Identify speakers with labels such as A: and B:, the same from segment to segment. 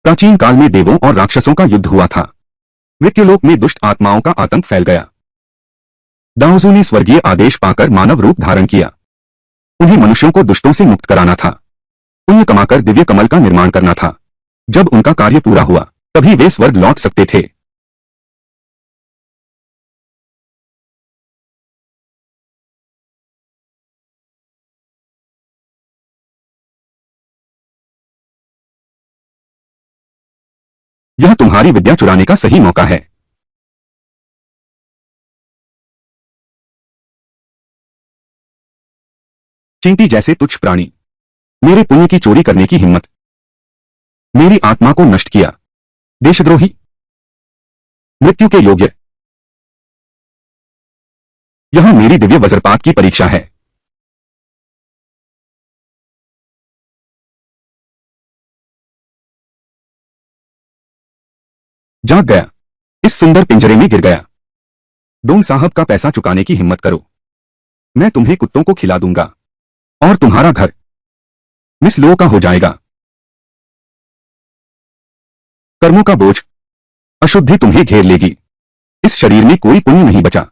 A: प्राचीन काल में देवों और राक्षसों का युद्ध हुआ था। मृत्युलोक में दुष्ट आत्माओं का आतंक फैल गया। दाओजू ने स्वर्गीय आदेश पाकर मानव रूप धारण किया। उन्हें मनुष्यों को दुष्टों से मुक्त कराना था, पुण्य कमाकर दिव्य कमल का निर्माण करना था। जब उनका कार्य पूरा हुआ तभी वे स्वर्ग लौट सकते थे। यह तुम्हारी विद्या चुराने का सही मौका है। चींटी जैसे तुच्छ प्राणी, मेरे पुण्य की चोरी करने की हिम्मत, मेरी आत्मा को नष्ट किया। देशद्रोही, मृत्यु के योग्य। यह मेरी दिव्य वज्रपात की परीक्षा है। जाग गया, इस सुंदर पिंजरे में गिर गया। डोंग साहब का पैसा चुकाने की हिम्मत करो, मैं तुम्हें कुत्तों को खिला दूंगा और तुम्हारा घर मिस लो का हो जाएगा। कर्मों का बोझ, अशुद्धि तुम्हें घेर लेगी। इस शरीर में कोई पुण्य नहीं बचा।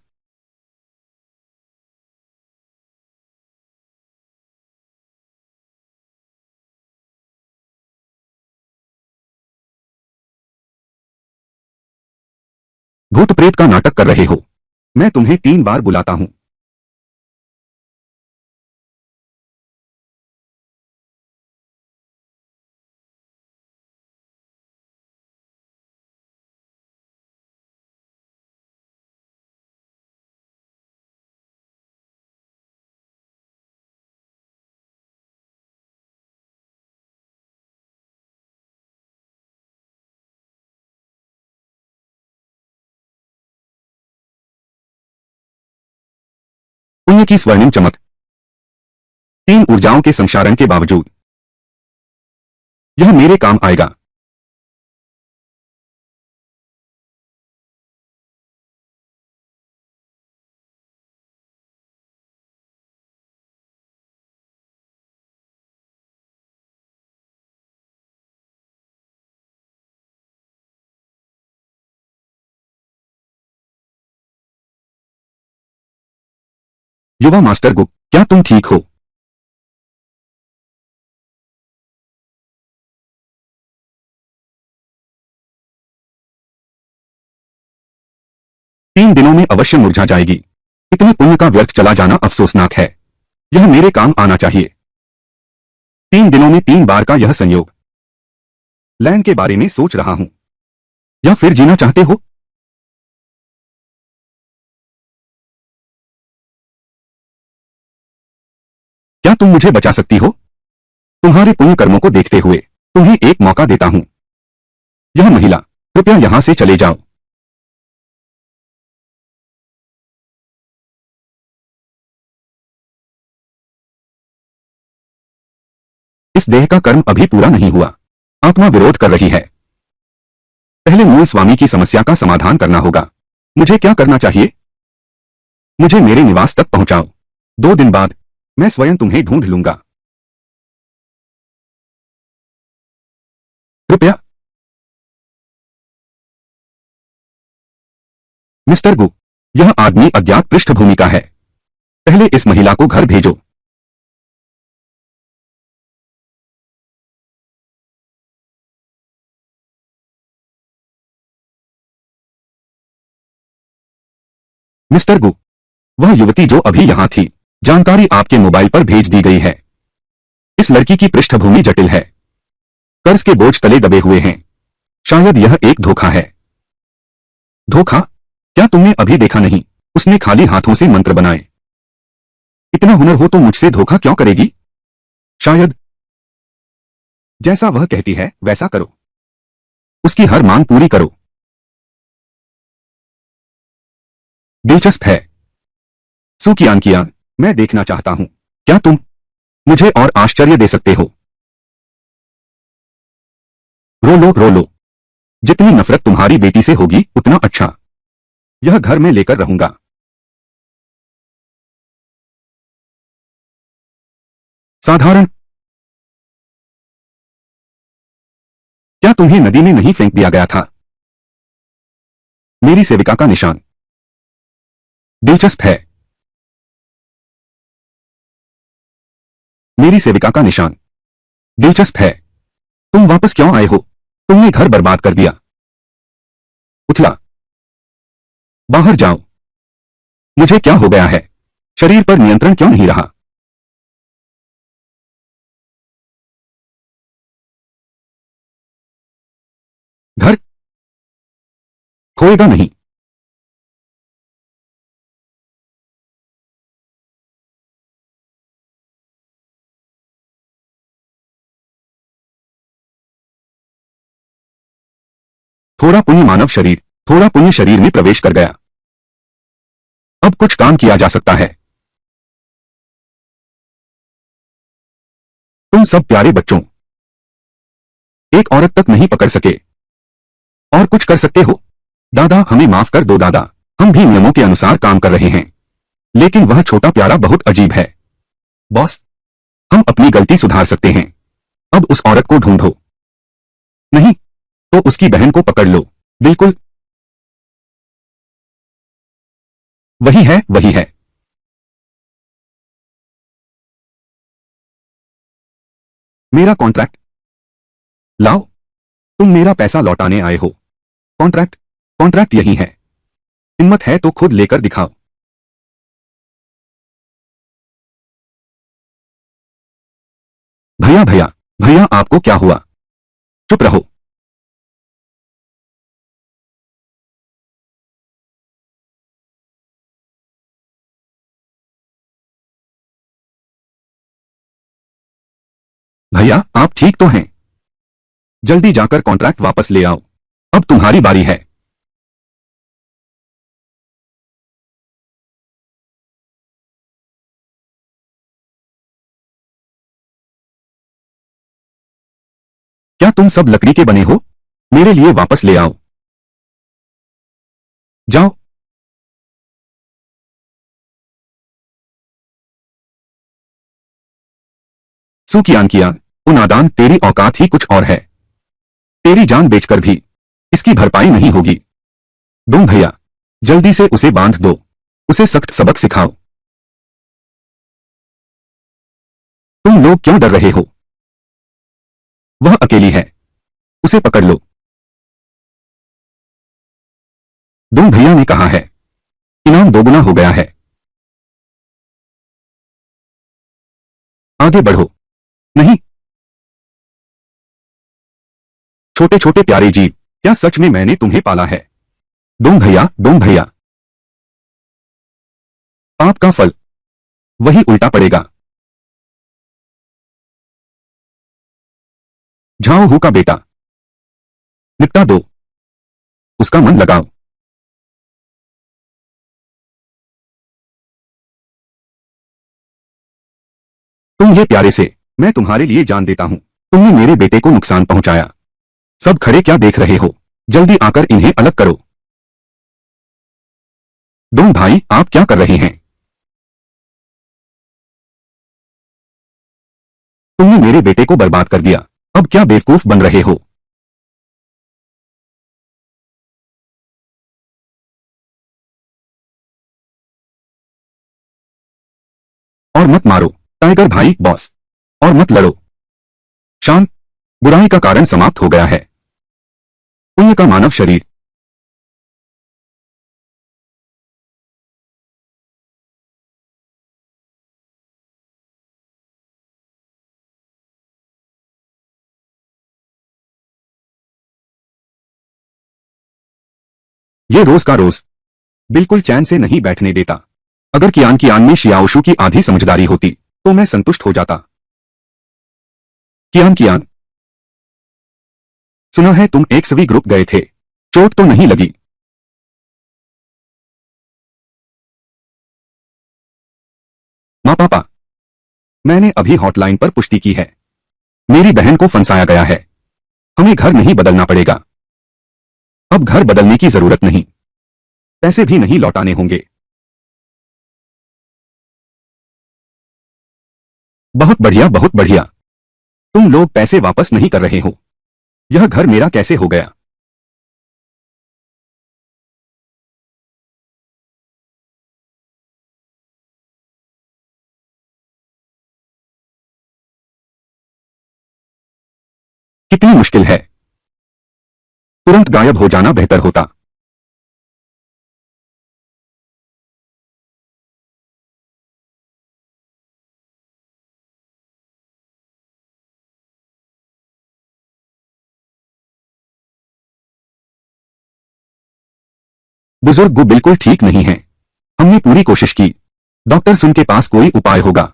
A: भूत प्रेत का नाटक कर रहे हो। मैं तुम्हें 3 बार बुलाता हूं। पुण्य की स्वर्णिम चमक, 3 ऊर्जाओं के संक्षारण के बावजूद यह मेरे काम आएगा। युवा मास्टर गु, क्या तुम ठीक हो? तीन दिनों में अवश्य मुरझा जाएगी। इतने पुण्य का व्यर्थ चला जाना अफसोसनाक है। यह मेरे काम आना चाहिए। 3 दिनों में 3 बार का यह संयोग। लैंड के बारे में सोच रहा हूं या फिर जीना चाहते हो? क्या तुम मुझे बचा सकती हो? तुम्हारे पुण्य कर्मों को देखते हुए तुम्हें एक मौका देता हूं। यह महिला, कृपया यहां से चले जाओ। इस देह का कर्म अभी पूरा नहीं हुआ। आत्मा विरोध कर रही है। पहले मूल स्वामी की समस्या का समाधान करना होगा। मुझे क्या करना चाहिए? मुझे मेरे निवास तक पहुंचाओ। 2 दिन बाद मैं स्वयं तुम्हें ढूंढ लूंगा। कृपया। मिस्टर गु, यह आदमी अज्ञात पृष्ठभूमि का है। पहले इस महिला को घर भेजो। मिस्टर गु, वह युवती जो अभी यहां थी, जानकारी आपके मोबाइल पर भेज दी गई है। इस लड़की की पृष्ठभूमि जटिल है। कर्ज के बोझ तले दबे हुए हैं। शायद यह एक धोखा है। धोखा? क्या तुमने अभी देखा नहीं? उसने खाली हाथों से मंत्र बनाए। इतना हुनर हो तो मुझसे धोखा क्यों करेगी? शायद जैसा वह कहती है वैसा करो। उसकी हर मांग पूरी करो। दिलचस्प है। सुकियान किया, मैं देखना चाहता हूं। क्या तुम मुझे और आश्चर्य दे सकते हो? रो लो, रो लो। जितनी नफरत तुम्हारी बेटी से होगी उतना अच्छा। यह घर में लेकर रहूंगा। साधारण? क्या तुम्हें नदी में नहीं फेंक दिया गया था? मेरी सेविका का निशान। दिलचस्प है। मेरी सेविका का निशान। दिलचस्प है। तुम वापस क्यों आए हो? तुमने घर बर्बाद कर दिया। उथला। बाहर जाओ। मुझे क्या हो गया है? शरीर पर नियंत्रण क्यों नहीं रहा? घर खोएगा नहीं। थोड़ा पुण्य मानव शरीर, थोड़ा पुण्य शरीर में प्रवेश कर गया। अब कुछ काम किया जा सकता है। तुम सब प्यारे बच्चों, एक औरत तक नहीं पकड़ सके और कुछ कर सकते हो? दादा, हमें माफ कर दो दादा, हम भी नियमों के अनुसार काम कर रहे हैं, लेकिन वह छोटा प्यारा बहुत अजीब है। बॉस, हम अपनी गलती सुधार सकते हैं। अब उस औरत को ढूंढो। नहीं तो उसकी बहन को पकड़ लो। बिल्कुल वही है, वही है। मेरा कॉन्ट्रैक्ट लाओ। तुम मेरा पैसा लौटाने आए हो। कॉन्ट्रैक्ट कॉन्ट्रैक्ट यही है। हिम्मत है तो खुद लेकर दिखाओ। भैया भैया भैया, आपको क्या हुआ? चुप रहो। भैया, आप ठीक तो हैं? जल्दी जाकर कॉन्ट्रैक्ट वापस ले आओ। अब तुम्हारी बारी है। क्या तुम सब लकड़ी के बने हो? मेरे लिए वापस ले आओ। जाओ। सुकियान किया। ओ नादान, तेरी औकात ही कुछ और है। तेरी जान बेचकर भी इसकी भरपाई नहीं होगी। तुम भैया, जल्दी से उसे बांध दो। उसे सख्त सबक सिखाओ। तुम लोग क्यों डर रहे हो? वह अकेली है। उसे पकड़ लो। तुम भैया ने कहा है, इनाम दोगुना हो गया है। आगे बढ़ो। नहीं। छोटे छोटे प्यारे जीव, क्या सच में मैंने तुम्हें पाला है? तुम भैया, तुम भैया। पाप का फल वही उल्टा पड़ेगा। झाओ हु का बेटा, निपटा दो। उसका मन लगाओ। तुम ये प्यारे से, मैं तुम्हारे लिए जान देता हूं। तुमने मेरे बेटे को नुकसान पहुंचाया। सब खड़े क्या देख रहे हो? जल्दी आकर इन्हें अलग करो। तुम भाई, आप क्या कर रहे हैं? तुमने मेरे बेटे को बर्बाद कर दिया। अब क्या बेवकूफ बन रहे हो? और मत मारो। टाइगर भाई, बॉस। और मत लड़ो। शांत। बुराई का कारण समाप्त हो गया है। पुण्य का मानव शरीर। ये रोज का रोज बिल्कुल चैन से नहीं बैठने देता। अगर कियान कियान में शियाओशु की आधी समझदारी होती तो मैं संतुष्ट हो जाता। कियान कियान, सुना है तुम एक सभी ग्रुप गए थे। चोट तो नहीं लगी? माँ पापा, मैंने अभी हॉटलाइन पर पुष्टि की है। मेरी बहन को फंसाया गया है। हमें घर नहीं बदलना पड़ेगा। अब घर बदलने की जरूरत नहीं। पैसे भी नहीं लौटाने होंगे। बहुत बढ़िया, बहुत बढ़िया। तुम लोग पैसे वापस नहीं कर रहे हो। यह घर मेरा कैसे हो गया? कितनी मुश्किल है। तुरंत गायब हो जाना बेहतर होता। बुजुर्ग गु बिल्कुल ठीक नहीं है। हमने पूरी कोशिश की। डॉक्टर सुन के पास कोई उपाय होगा।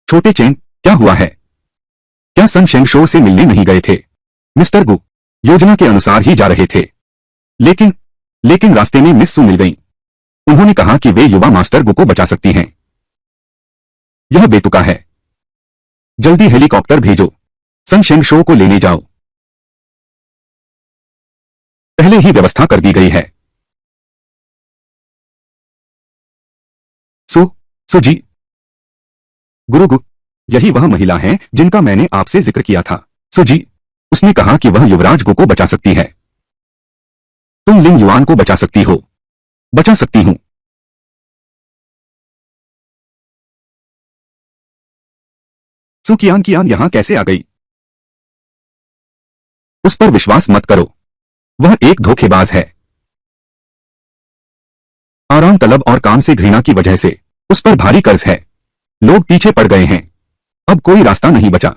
A: छोटे चेंग, क्या हुआ है? क्या सन शेंग शो से मिलने नहीं गए थे? मिस्टर गु योजना के अनुसार ही जा रहे थे। लेकिन लेकिन रास्ते में मिस सु मिल गईं। उन्होंने कहा कि वे युवा मास्टर गु को बचा सकती हैं। यह बेतुका है। जल्दी हेलीकॉप्टर भेजो। सन शेंग शो को लेने जाओ। पहले ही व्यवस्था कर दी गई है। सु सुजी गुरु गु, यही वह महिला है जिनका मैंने आपसे जिक्र किया था। सुजी, उसने कहा कि वह युवराज गु को बचा सकती है। तुम लिंग युआन को बचा सकती हो। बचा सकती हूं। सुकियान कियान यहां कैसे आ गई? उस पर विश्वास मत करो। वह एक धोखेबाज है। आराम तलब और काम से घृणा की वजह से उस पर भारी कर्ज है। लोग पीछे पड़ गए हैं। अब कोई रास्ता नहीं बचा।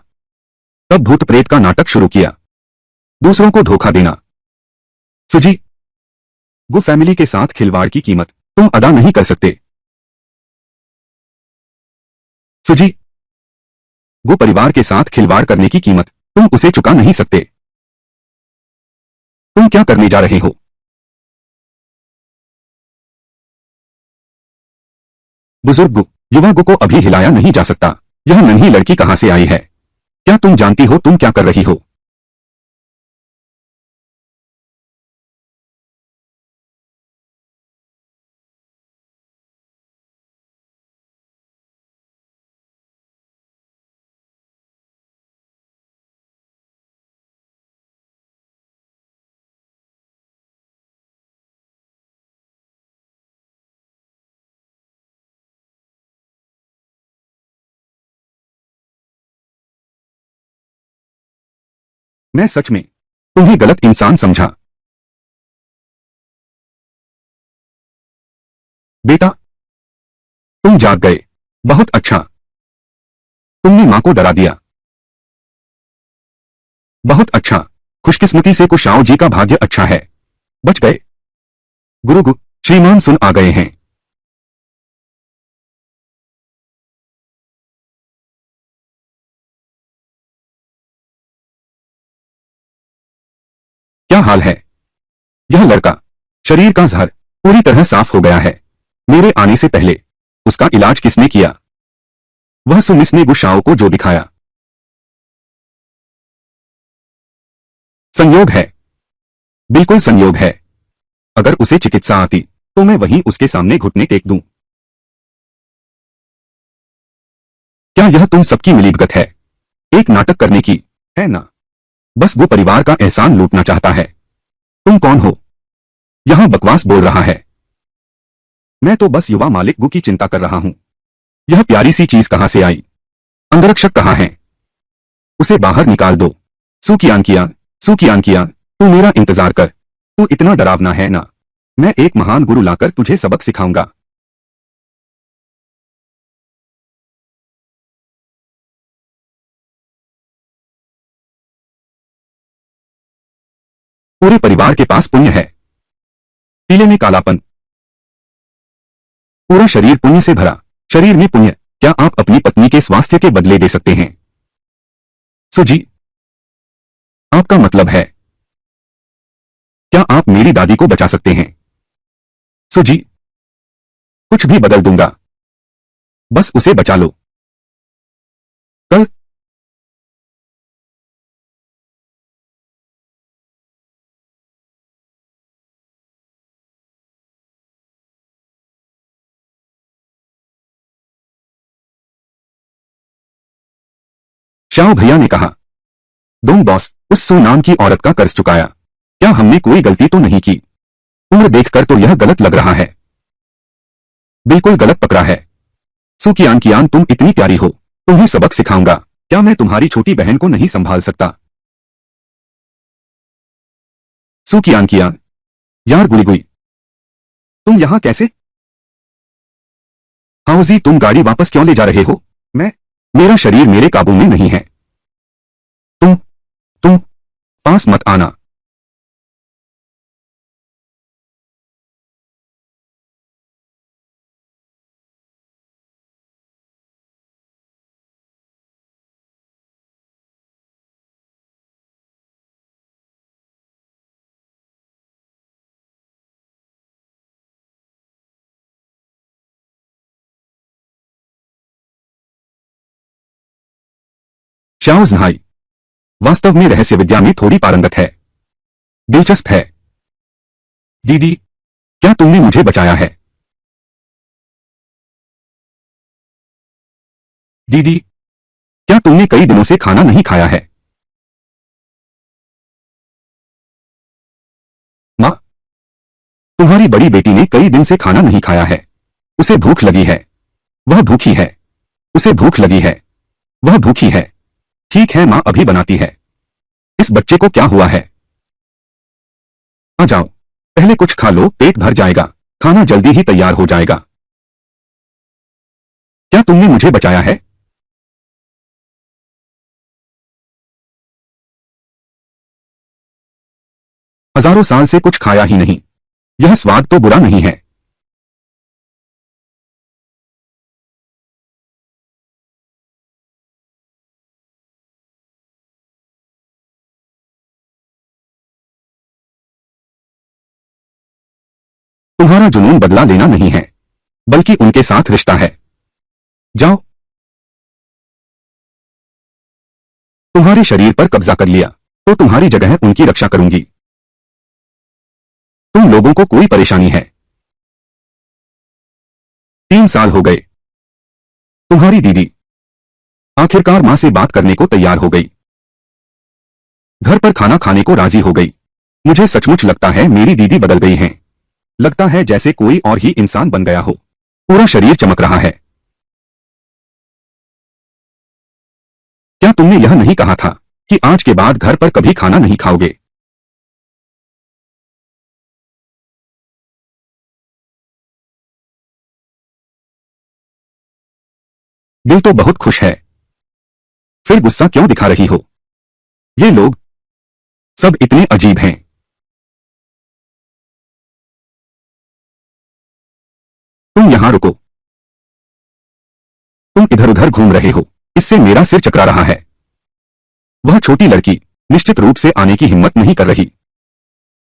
A: तब भूत प्रेत का नाटक शुरू किया। दूसरों को धोखा देना। सुजी, गु फैमिली के साथ खिलवाड़ की कीमत तुम अदा नहीं कर सकते। सुजी, गु परिवार के साथ खिलवाड़ करने की कीमत तुम उसे चुका नहीं सकते। तुम क्या करने जा रहे हो? बुजुर्ग गु, युवा गु को अभी हिलाया नहीं जा सकता। यह नन्ही लड़की कहां से आई है? क्या तुम जानती हो तुम क्या कर रही हो? मैं सच में तुम्हें गलत इंसान समझा। बेटा, तुम जाग गए। बहुत अच्छा। तुमने मां को डरा दिया। बहुत अच्छा। खुशकिस्मती से कुशाओ जी का भाग्य अच्छा है। बच गए। गुरु गु, श्रीमान सुन आ गए हैं। क्या हाल है? यह लड़का, शरीर का जहर पूरी तरह साफ हो गया है। मेरे आने से पहले उसका इलाज किसने किया? वह सुमिस ने गुशाओ को जो दिखाया। संयोग है। बिल्कुल संयोग है। अगर उसे चिकित्सा आती तो मैं वहीं उसके सामने घुटने टेक दूं। क्या यह तुम सबकी मिलीभगत है? एक नाटक करने की, है ना? बस वो परिवार का एहसान लूटना चाहता है। तुम कौन हो? यहां बकवास बोल रहा है। मैं तो बस युवा मालिक गु की चिंता कर रहा हूं। यह प्यारी सी चीज कहां से आई? अंगरक्षक कहां है? उसे बाहर निकाल दो। सुकियान कियान, सुकियान कियान, तू मेरा इंतजार कर। तू इतना डरावना है ना? मैं एक महान गुरु लाकर तुझे सबक सिखाऊंगा। पूरे परिवार के पास पुण्य है। पीले में कालापन। पूरा शरीर पुण्य से भरा। शरीर में पुण्य। क्या आप अपनी पत्नी के स्वास्थ्य के बदले दे सकते हैं? सुजी, आपका मतलब है, क्या आप मेरी दादी को बचा सकते हैं? सुजी, कुछ भी बदल दूंगा। बस उसे बचा लो। कल? श्याओ भैया ने कहा। डोंग बॉस, उस सू नाम की औरत का कर्ज चुकाया। क्या हमने कोई गलती तो नहीं की? उम्र देखकर तो यह गलत लग रहा है। बिल्कुल गलत पकड़ा है। सू कियान, तुम इतनी प्यारी हो, तुम्हें सबक सिखाऊंगा। क्या मैं तुम्हारी छोटी बहन को नहीं संभाल सकता? सू कियान, यार गुई गुई, तुम यहां कैसे? हाउजी, तुम गाड़ी वापस क्यों ले जा रहे हो? मेरा शरीर मेरे काबू में नहीं है। तुम पास मत आना। शाओज नहाई वास्तव में रहस्य विद्या में थोड़ी पारंगत है। दिलचस्प है। दीदी, क्या तुमने मुझे बचाया है? दीदी, क्या तुमने कई दिनों से खाना नहीं खाया है? माँ, तुम्हारी बड़ी बेटी ने कई दिन से खाना नहीं खाया है। उसे भूख लगी है। वह भूखी है। उसे भूख लगी है। वह भूखी है। ठीक है माँ, अभी बनाती है। इस बच्चे को क्या हुआ है? आ जाओ, पहले कुछ खा लो, पेट भर जाएगा। खाना जल्दी ही तैयार हो जाएगा। क्या तुमने मुझे बचाया है? हजारों साल से कुछ खाया ही नहीं। यह स्वाद तो बुरा नहीं है। तुम्हारा जुनून बदला लेना नहीं है, बल्कि उनके साथ रिश्ता है। जाओ, तुम्हारे शरीर पर कब्जा कर लिया, तो तुम्हारी जगह उनकी रक्षा करूंगी। तुम लोगों को कोई परेशानी है? 3 साल हो गए। तुम्हारी दीदी आखिरकार मां से बात करने को तैयार हो गई। घर पर खाना खाने को राजी हो गई। मुझे सचमुच लगता है मेरी दीदी बदल गई हैं। लगता है जैसे कोई और ही इंसान बन गया हो। पूरा शरीर चमक रहा है। क्या तुमने यह नहीं कहा था कि आज के बाद घर पर कभी खाना नहीं खाओगे? दिल तो बहुत खुश है, फिर गुस्सा क्यों दिखा रही हो? ये लोग सब इतने अजीब हैं। तुम यहां रुको। तुम इधर उधर घूम रहे हो, इससे मेरा सिर चकरा रहा है। वह छोटी लड़की निश्चित रूप से आने की हिम्मत नहीं कर रही।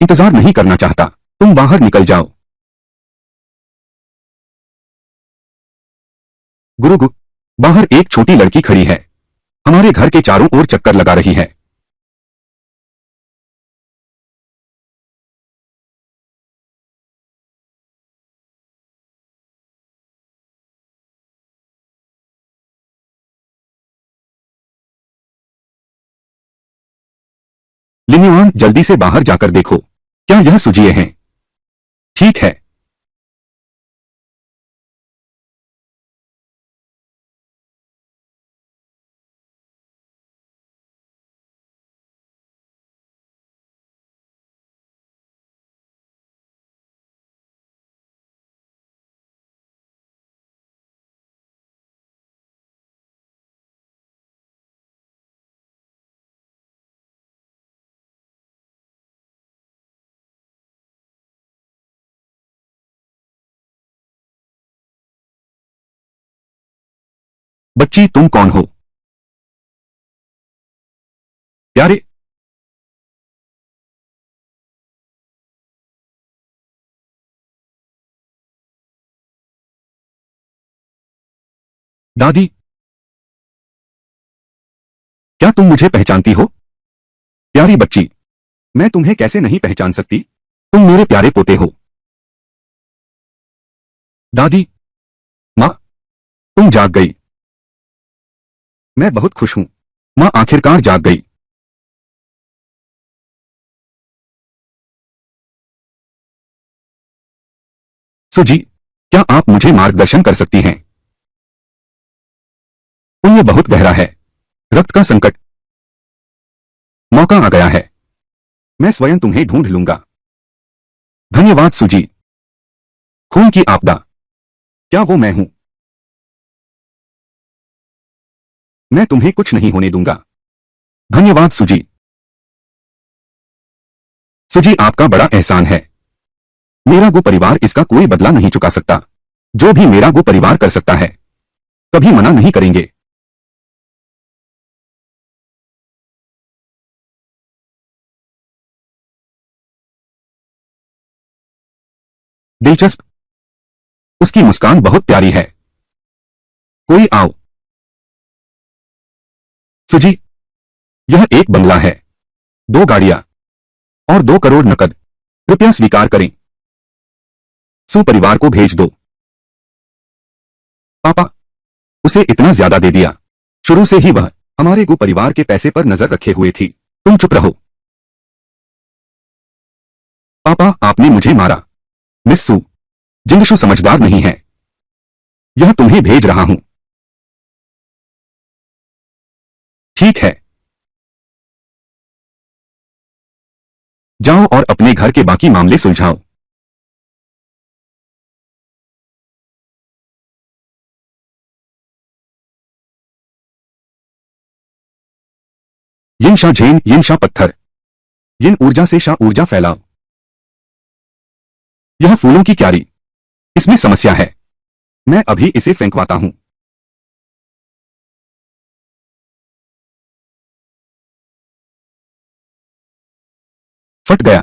A: इंतजार नहीं करना चाहता। तुम बाहर निकल जाओ। गुरुगु, बाहर एक छोटी लड़की खड़ी है। हमारे घर के चारों ओर चक्कर लगा रही है। लिन्युआन, जल्दी से बाहर जाकर देखो, क्या यह सुजिए हैं? ठीक है। बच्ची, तुम कौन हो? प्यारे, दादी, क्या तुम मुझे पहचानती हो? प्यारी बच्ची, मैं तुम्हें कैसे नहीं पहचान सकती? तुम मेरे प्यारे पोते हो। दादी, माँ, तुम जाग गई। मैं बहुत खुश हूं। माँ आखिरकार जाग गई। सुजी, क्या आप मुझे मार्गदर्शन कर सकती हैं? पुण्य बहुत गहरा है। रक्त का संकट। मौका आ गया है। मैं स्वयं तुम्हें ढूंढ लूंगा। धन्यवाद सुजी। खून की आपदा। क्या वो मैं हूं? मैं तुम्हें कुछ नहीं होने दूंगा। धन्यवाद सुजी। सुजी, आपका बड़ा एहसान है। मेरा गो परिवार इसका कोई बदला नहीं चुका सकता। जो भी मेरा गो परिवार कर सकता है, कभी मना नहीं करेंगे। दिलचस्प। उसकी मुस्कान बहुत प्यारी है। कोई आओ। सुजी, यह एक बंगला है, 2 गाड़ियां और 2 करोड़ नकद। कृपया स्वीकार करें। सुपरिवार को भेज दो। पापा, उसे इतना ज्यादा दे दिया। शुरू से ही वह हमारे गो परिवार के पैसे पर नजर रखे हुए थी। तुम चुप रहो। पापा, आपने मुझे मारा। मिस सू, जिंगशु समझदार नहीं है। यह तुम्हें भेज रहा हूं। ठीक है, जाओ और अपने घर के बाकी मामले सुलझाओ। यिन शा झेन, यिन शा पत्थर। यिन ऊर्जा से शा ऊर्जा फैलाओ। यह फूलों की क्यारी। इसमें समस्या है। मैं अभी इसे फेंकवाता हूं। फट गया।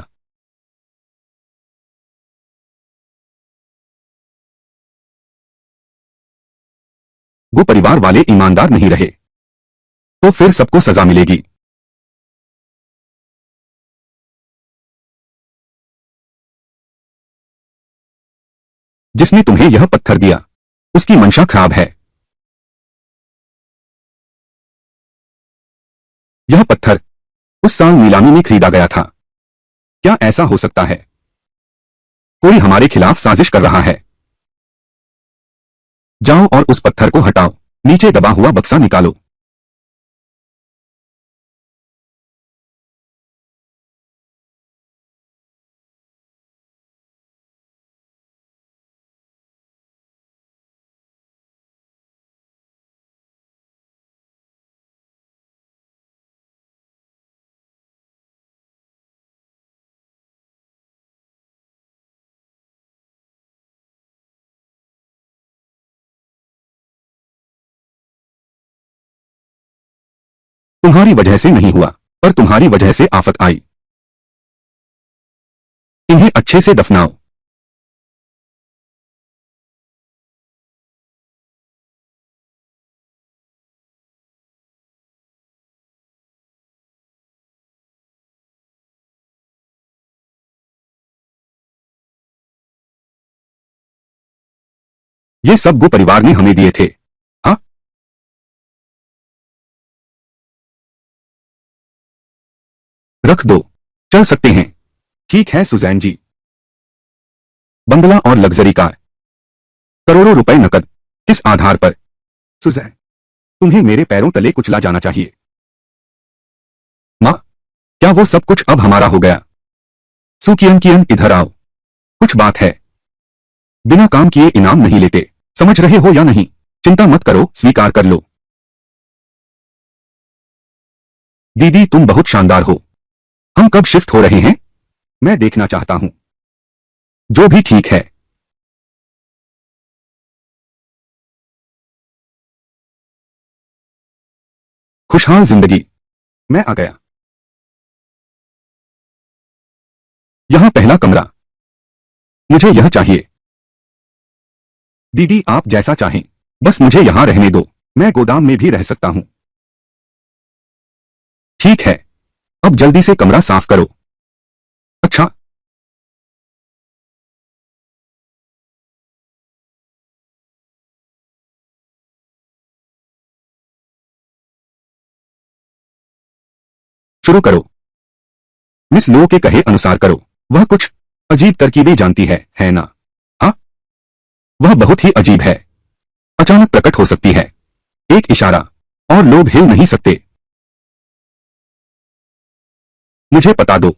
A: वो परिवार वाले ईमानदार नहीं रहे, तो फिर सबको सजा मिलेगी। जिसने तुम्हें यह पत्थर दिया, उसकी मंशा खराब है। यह पत्थर उस साल नीलामी में खरीदा गया था। क्या ऐसा हो सकता है? कोई हमारे खिलाफ साजिश कर रहा है। जाओ और उस पत्थर को हटाओ। नीचे दबा हुआ बक्सा निकालो। तुम्हारी वजह से नहीं हुआ, पर तुम्हारी वजह से आफत आई। इन्हें अच्छे से दफनाओ। ये सब गो परिवार ने हमें दिए थे। हाँ, रख दो। चल सकते हैं। ठीक है सुजैन जी। बंगला और लग्जरी कार, करोड़ों रुपए नकद। किस आधार पर? सुजैन, तुम्हें मेरे पैरों तले कुचला जाना चाहिए। माँ, क्या वो सब कुछ अब हमारा हो गया? सुकियन कियन, इधर आओ। कुछ बात है। बिना काम किए इनाम नहीं लेते, समझ रहे हो या नहीं? चिंता मत करो, स्वीकार कर लो। दीदी, तुम बहुत शानदार हो। हम कब शिफ्ट हो रहे हैं? मैं देखना चाहता हूं। जो भी ठीक है। खुशहाल जिंदगी। मैं आ गया। यहां पहला कमरा। मुझे यह चाहिए। दीदी, आप जैसा चाहें, बस मुझे यहां रहने दो। मैं गोदाम में भी रह सकता हूं। ठीक है, अब जल्दी से कमरा साफ करो। अच्छा। शुरू करो। मिस लो के कहे अनुसार करो। वह कुछ अजीब तरकीबें जानती है ना? हाँ। वह बहुत ही अजीब है, अचानक प्रकट हो सकती है, एक इशारा और लोग हिल नहीं सकते। मुझे पता दो,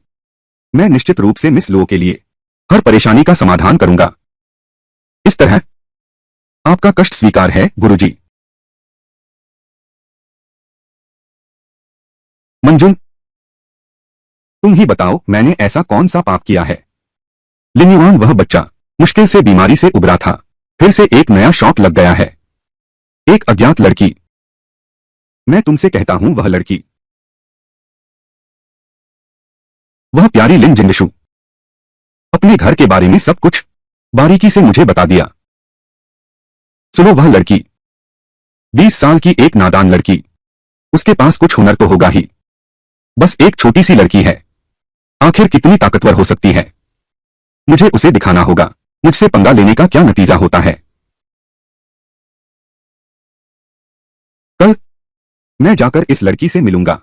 A: मैं निश्चित रूप से मिस लो के लिए हर परेशानी का समाधान करूंगा। इस तरह आपका कष्ट स्वीकार है, गुरुजी। मंजुन, तुम ही बताओ, मैंने ऐसा कौन सा पाप किया है? लिन्युआन, वह बच्चा मुश्किल से बीमारी से उबरा था, फिर से एक नया शौक लग गया है। एक अज्ञात लड़की। मैं तुमसे कहता हूं, वह लड़की, वह प्यारी लिन जिंगशु, अपने घर के बारे में सब कुछ बारीकी से मुझे बता दिया। सुनो, वह लड़की 20 साल की एक नादान लड़की, उसके पास कुछ हुनर तो होगा ही, बस एक छोटी सी लड़की है, आखिर कितनी ताकतवर हो सकती है? मुझे उसे दिखाना होगा, मुझसे पंगा लेने का क्या नतीजा होता है। कल मैं जाकर इस लड़की से मिलूंगा।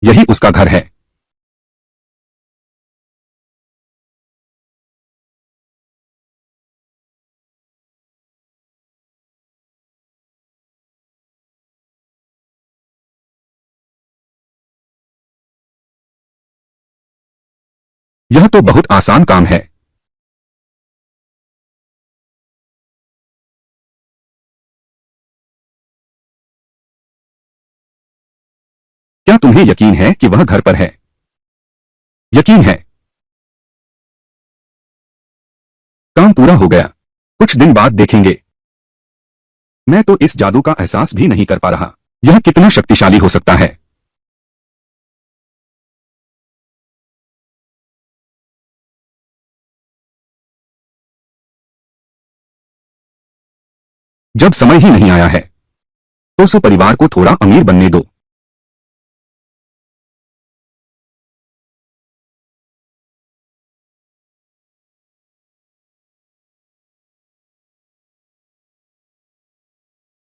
A: यही उसका घर है। यह तो बहुत आसान काम है। क्या तुम्हें यकीन है कि वह घर पर है? यकीन है। काम पूरा हो गया, कुछ दिन बाद देखेंगे। मैं तो इस जादू का एहसास भी नहीं कर पा रहा, यह कितना शक्तिशाली हो सकता है। जब समय ही नहीं आया है, तो सो परिवार को थोड़ा अमीर बनने दो।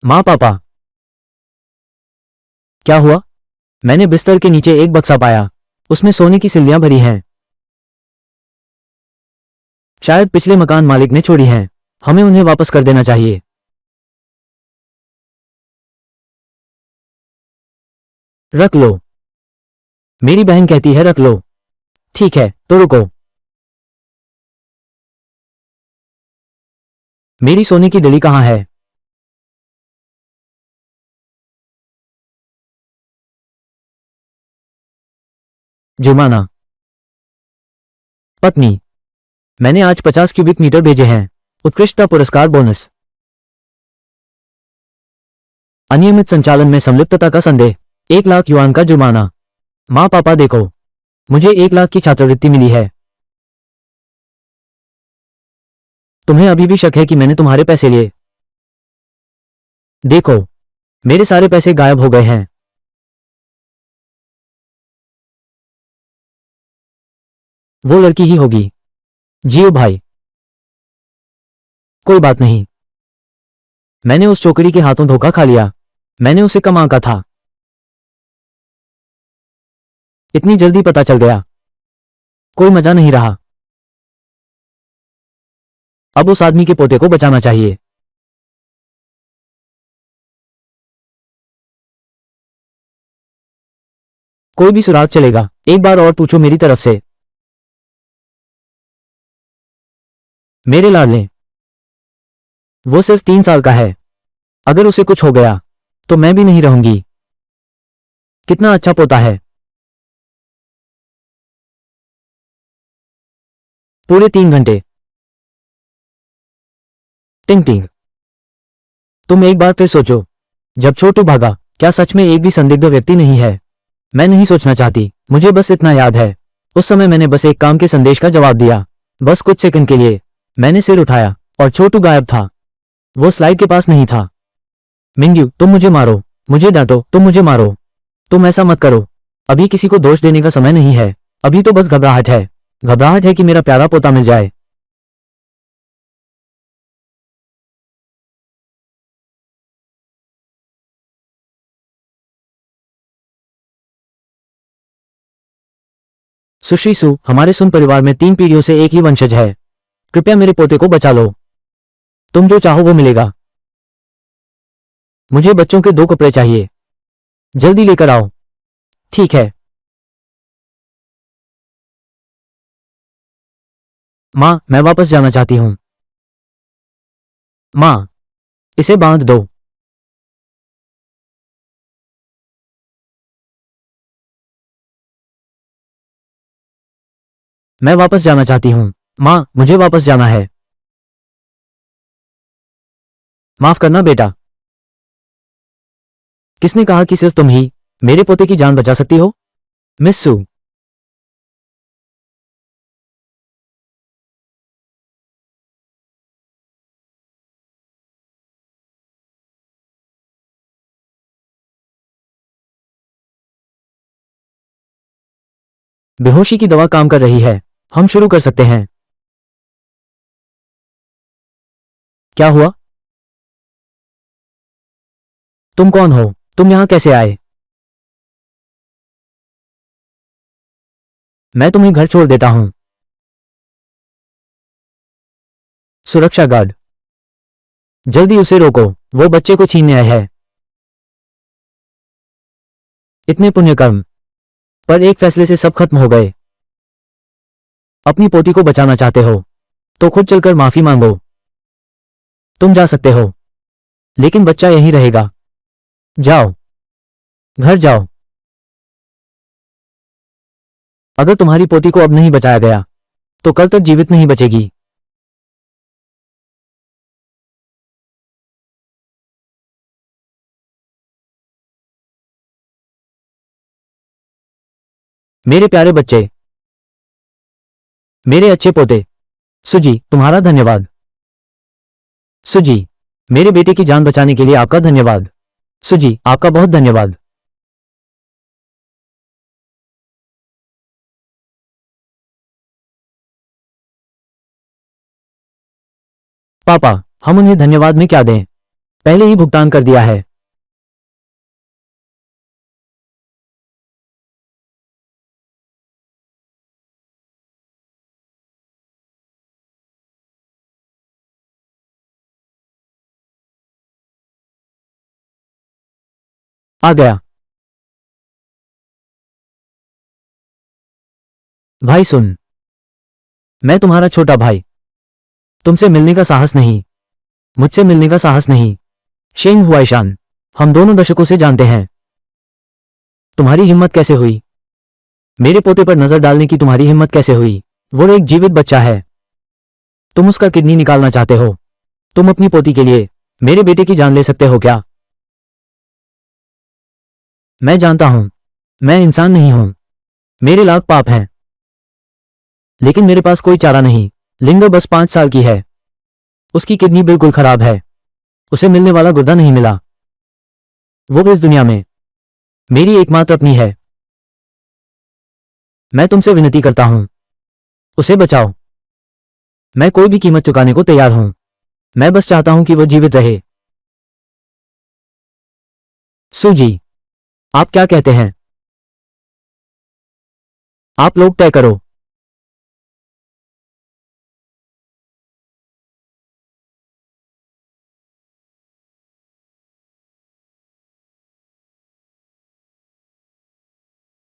B: माँ पापा, क्या हुआ? मैंने बिस्तर के नीचे एक बक्सा पाया, उसमें सोने की सिल्लियां भरी हैं। शायद पिछले मकान मालिक ने छोड़ी हैं, हमें उन्हें वापस कर देना चाहिए। रख लो। मेरी बहन कहती है रख लो। ठीक है, तो रुको। मेरी सोने की डली कहाँ है? जुर्माना। पत्नी, मैंने आज 50 क्यूबिक मीटर भेजे हैं। उत्कृष्टता पुरस्कार बोनस। अनियमित संचालन में संलिप्तता का संदेह। 1 लाख युआन का जुर्माना। माँ पापा देखो, मुझे 1 लाख की छात्रवृत्ति मिली है। तुम्हें अभी भी शक है कि मैंने तुम्हारे पैसे लिए? देखो, मेरे सारे पैसे गायब हो गए हैं। वो लड़की ही होगी। जियो भाई। कोई बात नहीं, मैंने उस चोकरी के हाथों धोखा खा लिया। मैंने उसे कम आंका था। इतनी जल्दी पता चल गया। कोई मजा नहीं रहा। अब उस आदमी के पोते को बचाना चाहिए। कोई भी सुराग चलेगा। एक बार और पूछो मेरी तरफ से। मेरे लाडले, वो सिर्फ 3 साल का है। अगर उसे कुछ हो गया तो मैं भी नहीं रहूंगी। कितना अच्छा पोता है। पूरे 3 घंटे। टिंग टिंग। तुम एक बार फिर सोचो। जब छोटू भागा, क्या सच में एक भी संदिग्ध व्यक्ति नहीं है? मैं नहीं सोचना चाहती, मुझे बस इतना याद है। उस समय मैंने बस एक काम के संदेश का जवाब दिया। बस कुछ सेकंड के लिए। मैंने सिर उठाया और छोटू गायब था। वो स्लाइड के पास नहीं था। मिंग्यू, तुम मुझे मारो, मुझे डांटो, तुम मुझे मारो। तुम ऐसा मत करो। अभी किसी को दोष देने का समय नहीं है। अभी तो बस घबराहट है। घबराहट है कि मेरा प्यारा पोता मिल जाए। सुश्री सु, हमारे सुन परिवार में 3 पीढ़ियों से एक ही वंशज है। कृपया मेरे पोते को बचा लो। तुम जो चाहो वो मिलेगा। मुझे बच्चों के 2 कपड़े चाहिए। जल्दी लेकर आओ। ठीक है। माँ, मैं वापस जाना चाहती हूँ। माँ, इसे बांध दो। मैं वापस जाना चाहती हूँ। माँ, मुझे वापस जाना है। माफ करना बेटा। किसने कहा कि सिर्फ तुम ही मेरे पोते की जान बचा सकती हो? मिस सू। बेहोशी की दवा काम कर रही है। हम शुरू कर सकते हैं। क्या हुआ? तुम कौन हो? तुम यहां कैसे आए? मैं तुम्हें घर छोड़ देता हूं। सुरक्षा गार्ड, जल्दी उसे रोको। वो बच्चे को छीनने आया है। इतने पुण्यकर्म, पर एक फैसले से सब खत्म हो गए। अपनी पोती को बचाना चाहते हो तो खुद चलकर माफी मांगो। तुम जा सकते हो, लेकिन बच्चा यहीं रहेगा। जाओ, घर जाओ। अगर तुम्हारी पोती को अब नहीं बचाया गया तो कल तक जीवित नहीं बचेगी। मेरे प्यारे बच्चे, मेरे अच्छे पोते, सुजी, तुम्हारा धन्यवाद। सुजी, मेरे बेटे की जान बचाने के लिए आपका धन्यवाद। सुजी, आपका बहुत धन्यवाद। पापा, हम उन्हें धन्यवाद में क्या दें? पहले ही भुगतान कर दिया है। आ गया। भाई सुन, मैं तुम्हारा छोटा भाई। तुमसे मिलने का साहस नहीं, मुझसे मिलने का साहस नहीं। शेंग हुआईशान, हम दोनों दशकों से जानते हैं। तुम्हारी हिम्मत कैसे हुई? मेरे पोते पर नजर डालने की तुम्हारी हिम्मत कैसे हुई? वो एक जीवित बच्चा है। तुम उसका किडनी निकालना चाहते हो? तुम अपनी पोती के लिए मेरे बेटे की जान ले सकते हो क्या? मैं जानता हूं, मैं इंसान नहीं हूं। मेरे लाख पाप हैं, लेकिन मेरे पास कोई चारा नहीं। लिंगा बस 5 साल की है। उसकी किडनी बिल्कुल खराब है। उसे मिलने वाला गुर्दा नहीं मिला। वो इस दुनिया में मेरी एकमात्र अपनी है। मैं तुमसे विनती करता हूं, उसे बचाओ। मैं कोई भी कीमत चुकाने को तैयार हूं। मैं बस चाहता हूं कि वो जीवित रहे। सूजी, आप क्या कहते हैं? आप लोग तय करो।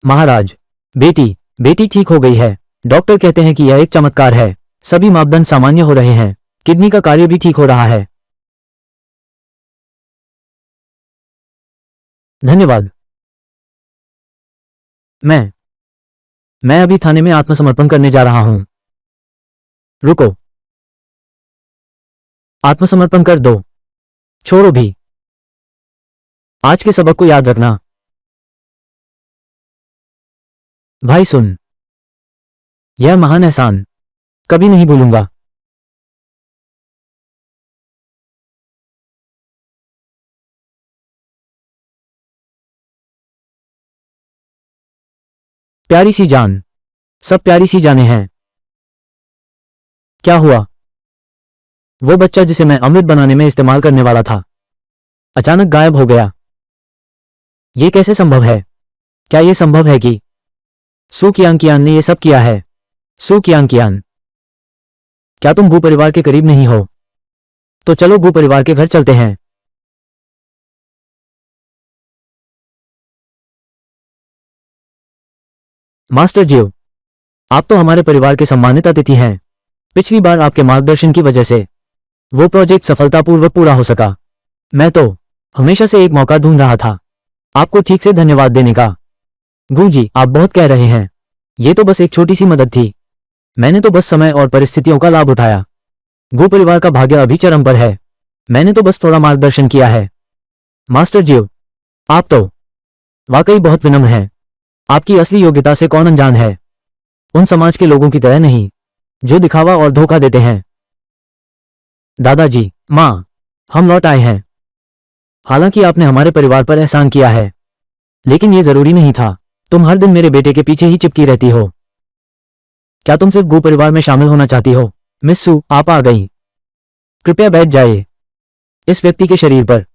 B: महाराज, बेटी बेटी ठीक हो गई है। डॉक्टर कहते हैं कि यह एक चमत्कार है। सभी मापदंड सामान्य हो रहे हैं। किडनी का कार्य भी ठीक हो रहा है। धन्यवाद। मैं अभी थाने में आत्मसमर्पण करने जा रहा हूं। रुको, आत्मसमर्पण कर दो। छोड़ो भी। आज के सबक को याद रखना। भाई सुन, यह महान एहसान कभी नहीं भूलूंगा। प्यारी सी जान, सब प्यारी सी जाने हैं। क्या हुआ? वो बच्चा जिसे मैं अमृत बनाने में इस्तेमाल करने वाला था, अचानक गायब हो गया। ये कैसे संभव है? क्या यह संभव है कि सू कियांग ने ये सब किया है। सू कियांग, क्या तुम गु परिवार के करीब नहीं हो? तो चलो गु परिवार के घर चलते हैं। मास्टर जियो, आप तो हमारे परिवार के सम्मानित अतिथि हैं। पिछली बार आपके मार्गदर्शन की वजह से वो प्रोजेक्ट सफलतापूर्वक पूरा हो सका। मैं तो हमेशा से एक मौका ढूंढ रहा था आपको ठीक से धन्यवाद देने का। गु जी, आप बहुत कह रहे हैं। ये तो बस एक छोटी सी मदद थी। मैंने तो बस समय और परिस्थितियों का लाभ उठाया। गु परिवार का भाग्य अभी चरम पर है। मैंने तो बस थोड़ा मार्गदर्शन किया है। मास्टर जियो, आप तो वाकई बहुत विनम्र हैं। आपकी असली योग्यता से कौन अनजान है? उन समाज के लोगों की तरह नहीं जो दिखावा और धोखा देते हैं। दादाजी, माँ, हम लौट आए हैं। हालांकि आपने हमारे परिवार पर एहसान किया है, लेकिन ये जरूरी नहीं था। तुम हर दिन मेरे बेटे के पीछे ही चिपकी रहती हो। क्या तुम सिर्फ गु परिवार में शामिल होना चाहती हो? मिस सू, आप आ गई। कृपया बैठ जाइए। इस व्यक्ति के शरीर पर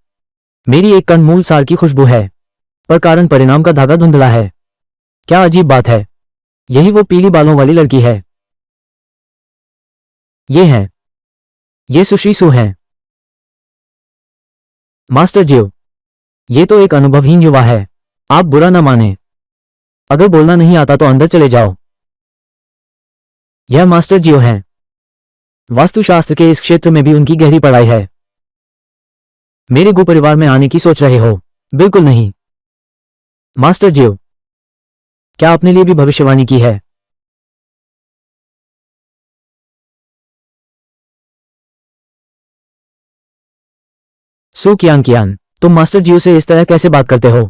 B: मेरी एक कंदमूल सार की खुशबू है, पर कारण परिणाम का धागा धुंधला है। क्या अजीब बात है। यही वो पीली बालों वाली लड़की है। ये सुश्री सू हैं। मास्टर जियो, ये तो एक अनुभवहीन युवा है। आप बुरा ना माने। अगर बोलना नहीं आता तो अंदर चले जाओ। यह मास्टर जियो हैं। वास्तुशास्त्र के इस क्षेत्र में भी उनकी गहरी पढ़ाई है। मेरे गु परिवार में आने की सोच रहे हो? बिल्कुल नहीं। मास्टर जियो, क्या आपने लिए भी भविष्यवाणी की है? सू कियांग, तुम मास्टर जियो से इस तरह कैसे बात करते हो?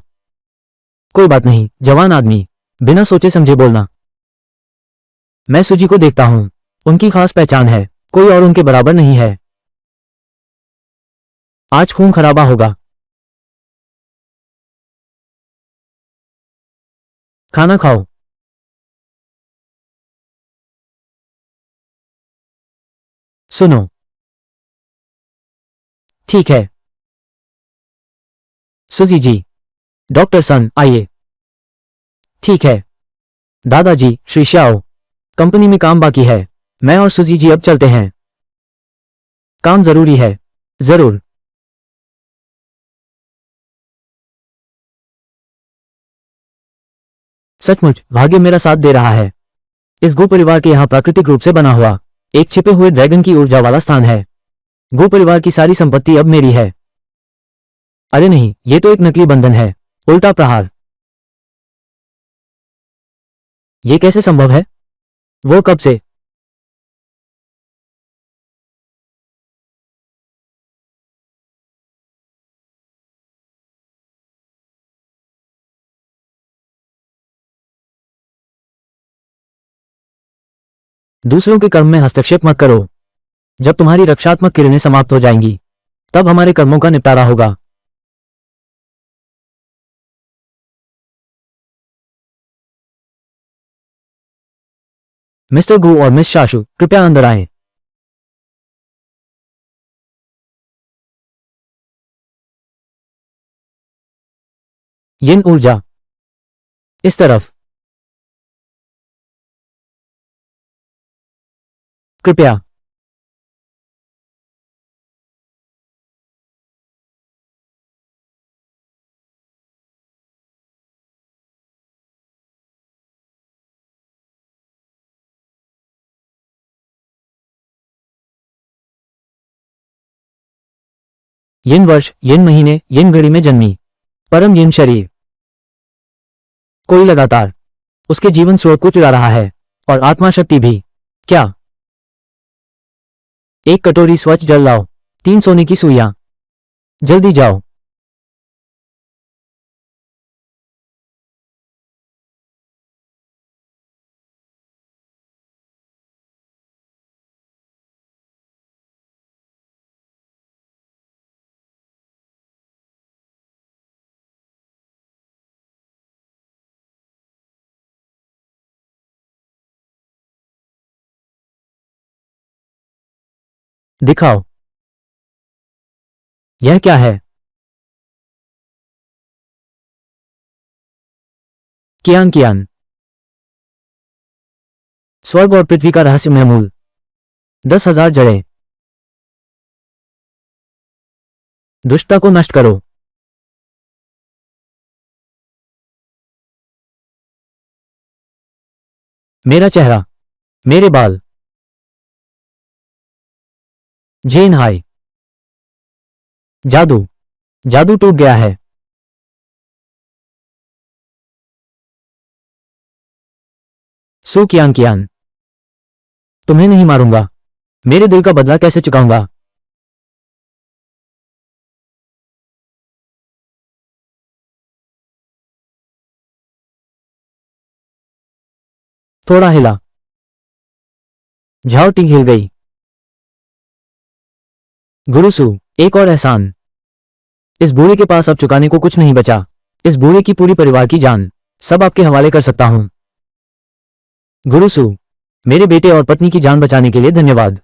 B: कोई बात नहीं, जवान आदमी, बिना सोचे समझे बोलना। मैं सुजी को देखता हूं। उनकी खास पहचान है, कोई और उनके बराबर नहीं है। आज खून खराबा होगा। खाना खाओ। सुनो। ठीक है। सुजी जी, डॉक्टर सन, आइए। ठीक है। दादाजी, श्री श्याओ, कंपनी में काम बाकी है। मैं और सुजी जी अब चलते हैं। काम जरूरी है। जरूर। सचमुच भाग्य मेरा साथ दे रहा है। इस गो परिवार के यहाँ प्राकृतिक रूप से बना हुआ एक छिपे हुए ड्रैगन की ऊर्जा वाला स्थान है। गो परिवार की सारी संपत्ति अब मेरी है। अरे नहीं, ये तो एक नकली बंधन है। उल्टा प्रहार। ये कैसे संभव है? वो कब से? दूसरों के कर्म में हस्तक्षेप मत करो। जब तुम्हारी रक्षात्मक किरणें समाप्त हो जाएंगी, तब हमारे कर्मों का निपटारा होगा। मिस्टर गु और मिस शाशु, कृपया अंदर आएं। यिन ऊर्जा, इस तरफ। कृपया। यिन वर्ष, यिन महीने, यिन घड़ी में जन्मी परम यिन शरीर। कोई लगातार उसके जीवन स्रोत को चुरा रहा है, और आत्मा शक्ति भी। क्या? एक कटोरी स्वच्छ जल लाओ। 3 सोने की सुइयां। जल्दी जाओ। दिखाओ। यह क्या है? कियान कियान। स्वर्ग और पृथ्वी का रहस्यमय मूल। 10,000 जड़ें। दुष्टता को नष्ट करो। मेरा चेहरा, मेरे बाल। जेन हाई। जादू, जादू टूट गया है। सू कियान कियान, तुम्हें नहीं मारूंगा। मेरे दिल का बदला कैसे चुकाऊंगा। थोड़ा हिला। झाओ टिंग हिल गई। गुरुसु, एक और एहसान। इस बूढ़े के पास अब चुकाने को कुछ नहीं बचा। इस बूढ़े की पूरी परिवार की जान सब आपके हवाले कर सकता हूं। गुरुसु, मेरे बेटे और पत्नी की जान बचाने के लिए धन्यवाद।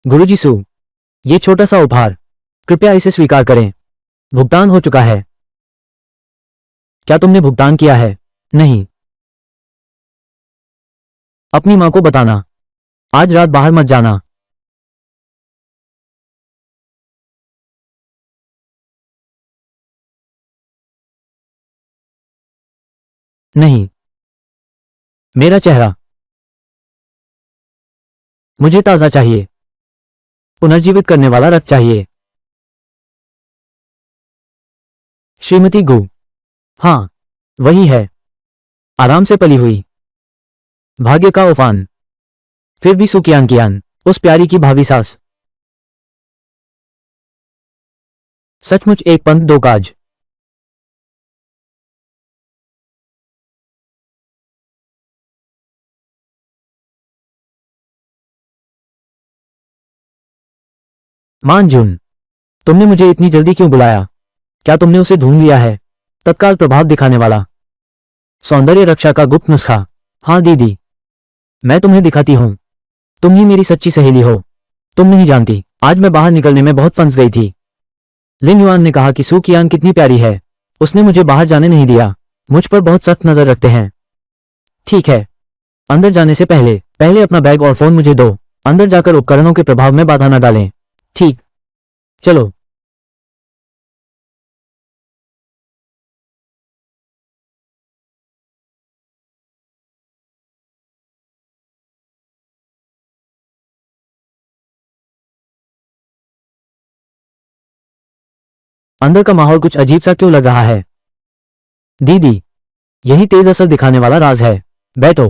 B: गुरुजी सु, ये छोटा सा उपहार, कृपया इसे स्वीकार करें। भुगतान हो चुका है। क्या तुमने भुगतान किया है? नहीं। अपनी मां को बताना। आज रात बाहर मत जाना। नहीं। मेरा चेहरा, मुझे ताजा चाहिए। पुनर्जीवित करने वाला रक्त चाहिए। श्रीमती गु, हाँ, वही है। आराम से पली हुई। भाग्य का उफान। फिर भी सुकियान कियान, उस प्यारी की भावी सास। सचमुच एक पंथ दो काज। मानजुन, तुमने मुझे इतनी जल्दी क्यों बुलाया? क्या तुमने उसे ढूंढ लिया है? तत्काल प्रभाव दिखाने वाला सौंदर्य रक्षा का गुप्त नुस्खा। हाँ दीदी, मैं तुम्हें दिखाती हूं। तुम ही मेरी सच्ची सहेली हो। तुम नहीं जानती, आज मैं बाहर निकलने में बहुत फंस गई थी। लिन युआन ने कहा कि सू कियान कितनी प्यारी है। उसने मुझे बाहर जाने नहीं दिया। मुझ पर बहुत सख्त नजर रखते हैं। ठीक है, अंदर जाने से पहले पहले अपना बैग और फोन मुझे दो। अंदर जाकर उपकरणों के प्रभाव में बाधा न डालें। ठीक, चलो। अंदर का माहौल कुछ अजीब सा क्यों लग रहा है? दीदी, यही तेज असर दिखाने वाला राज है। बैठो।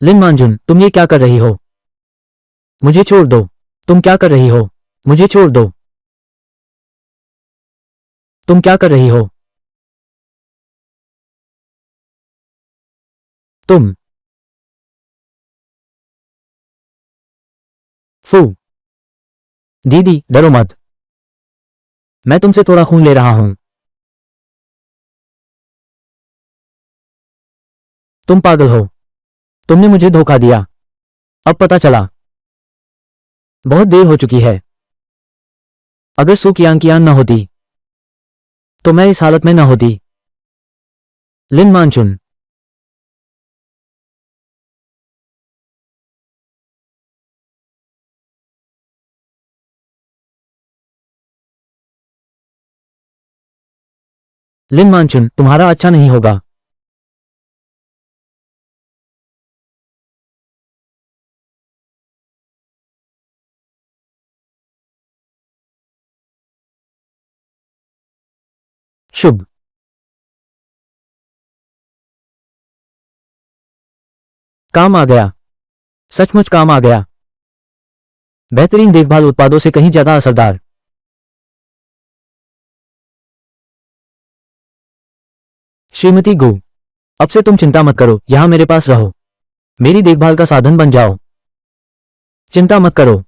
B: लिन मांजुन, तुम ये क्या कर रही हो? मुझे छोड़ दो। तुम क्या कर रही हो? मुझे छोड़ दो। तुम क्या कर रही हो? तुम। फू। दीदी, डरो मत। मैं तुमसे थोड़ा खून ले रहा हूं। तुम पागल हो। तुमने मुझे धोखा दिया। अब पता चला। बहुत देर हो चुकी है। अगर सू कियान न होती तो मैं इस हालत में न होती। लिन मानचुन। लिन मानचुन, तुम्हारा अच्छा नहीं होगा। शुभ। काम आ गया। सचमुच काम आ गया। बेहतरीन देखभाल उत्पादों से कहीं ज्यादा असरदार। श्रीमती गु, अब से तुम चिंता मत करो, यहां मेरे पास रहो। मेरी देखभाल का साधन बन जाओ। चिंता मत करो।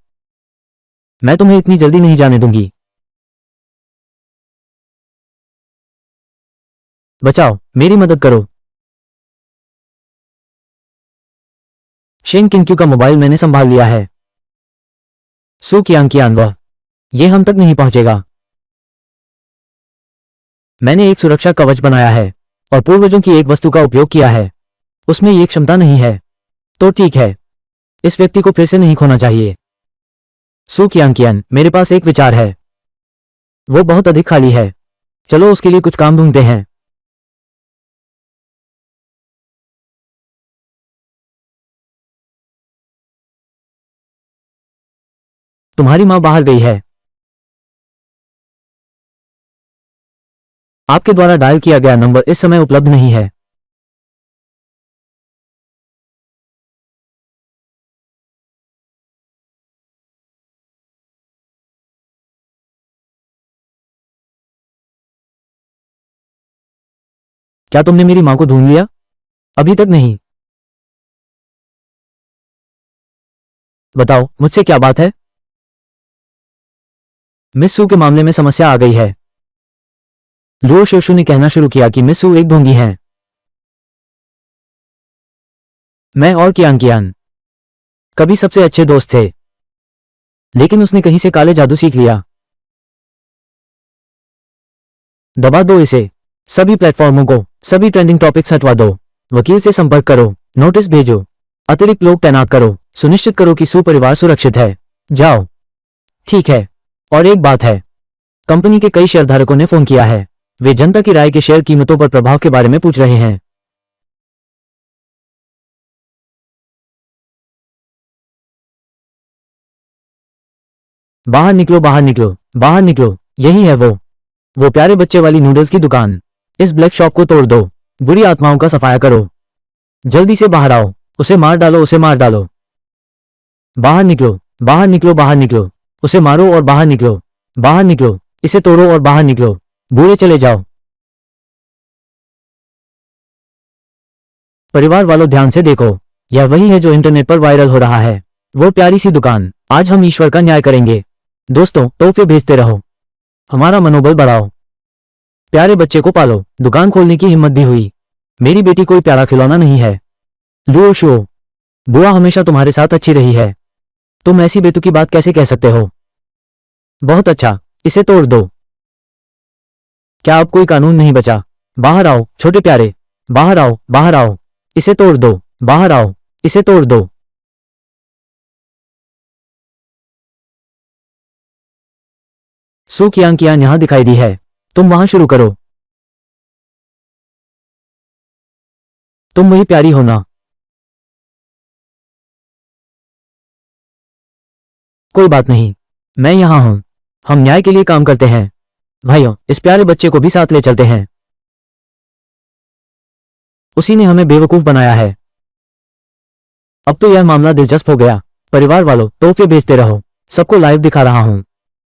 B: मैं तुम्हें इतनी जल्दी नहीं जाने दूंगी। बचाओ, मेरी मदद करो। शेन किनक्यू का मोबाइल मैंने संभाल लिया है। सू कियांग वह ये हम तक नहीं पहुंचेगा। मैंने एक सुरक्षा कवच बनाया है और पूर्वजों की एक वस्तु का उपयोग किया है, उसमें ये क्षमता नहीं है। तो ठीक है, इस व्यक्ति को फिर से नहीं खोना चाहिए। सू कियांग, मेरे पास एक विचार है। वो बहुत अधिक खाली है, चलो उसके लिए कुछ काम ढूंढते हैं। तुम्हारी मां बाहर गई है। आपके द्वारा डायल किया गया नंबर इस समय उपलब्ध नहीं है। क्या तुमने मेरी मां को ढूंढ लिया? अभी तक नहीं। बताओ मुझसे क्या बात है? मिस सू के मामले में समस्या आ गई है। लो शोशु ने कहना शुरू किया कि मिस सू एक ढोंगी हैं। मैं और कियांग कभी सबसे अच्छे दोस्त थे, लेकिन उसने कहीं से काले जादू सीख लिया। दबा दो इसे। सभी प्लेटफॉर्मों को, सभी ट्रेंडिंग टॉपिक्स हटवा दो। वकील से संपर्क करो, नोटिस भेजो, अतिरिक्त लोग तैनात करो, सुनिश्चित करो कि सू परिवार सुरक्षित है। जाओ। ठीक है। और एक बात है, कंपनी के कई शेयरधारकों ने फोन किया है। वे जनता की राय के शेयर कीमतों पर प्रभाव के बारे में पूछ रहे हैं। बाहर निकलो, बाहर निकलो, बाहर निकलो। यही है वो प्यारे बच्चे वाली नूडल्स की दुकान। इस ब्लैक शॉप को तोड़ दो, बुरी आत्माओं का सफाया करो। जल्दी से बाहर आओ, उसे मार डालो, उसे मार डालो। बाहर निकलो, बाहर निकलो, बाहर निकलो। उसे मारो और बाहर निकलो, बाहर निकलो। इसे तोड़ो और बाहर निकलो। बूढ़े चले जाओ। परिवार वालों ध्यान से देखो, यह वही है जो इंटरनेट पर वायरल हो रहा है। वो प्यारी सी दुकान। आज हम ईश्वर का न्याय करेंगे। दोस्तों, तोहफे भेजते रहो, हमारा मनोबल बढ़ाओ। प्यारे बच्चे को पालो। दुकान खोलने की हिम्मत भी हुई। मेरी बेटी कोई प्यारा खिलौना नहीं है। लुओ शो, बुआ हमेशा तुम्हारे साथ अच्छी रही है। तुम ऐसी बेतुकी बात कैसे कह सकते हो? बहुत अच्छा, इसे तोड़ दो। क्या अब कोई कानून नहीं बचा? बाहर आओ छोटे प्यारे, बाहर आओ, बाहर आओ। इसे तोड़ दो, बाहर आओ, इसे तोड़ दो। सू कियांग यहां दिखाई दी है। तुम वहां शुरू करो। तुम वही प्यारी हो ना? कोई बात नहीं, मैं यहां हूं। हम न्याय के लिए काम करते हैं। भाइयों, इस प्यारे बच्चे को भी साथ ले चलते हैं। उसी ने हमें बेवकूफ बनाया है। अब तो यह मामला दिलचस्प हो गया। परिवार वालों, तोहफे भेजते रहो, सबको लाइव दिखा रहा हूं।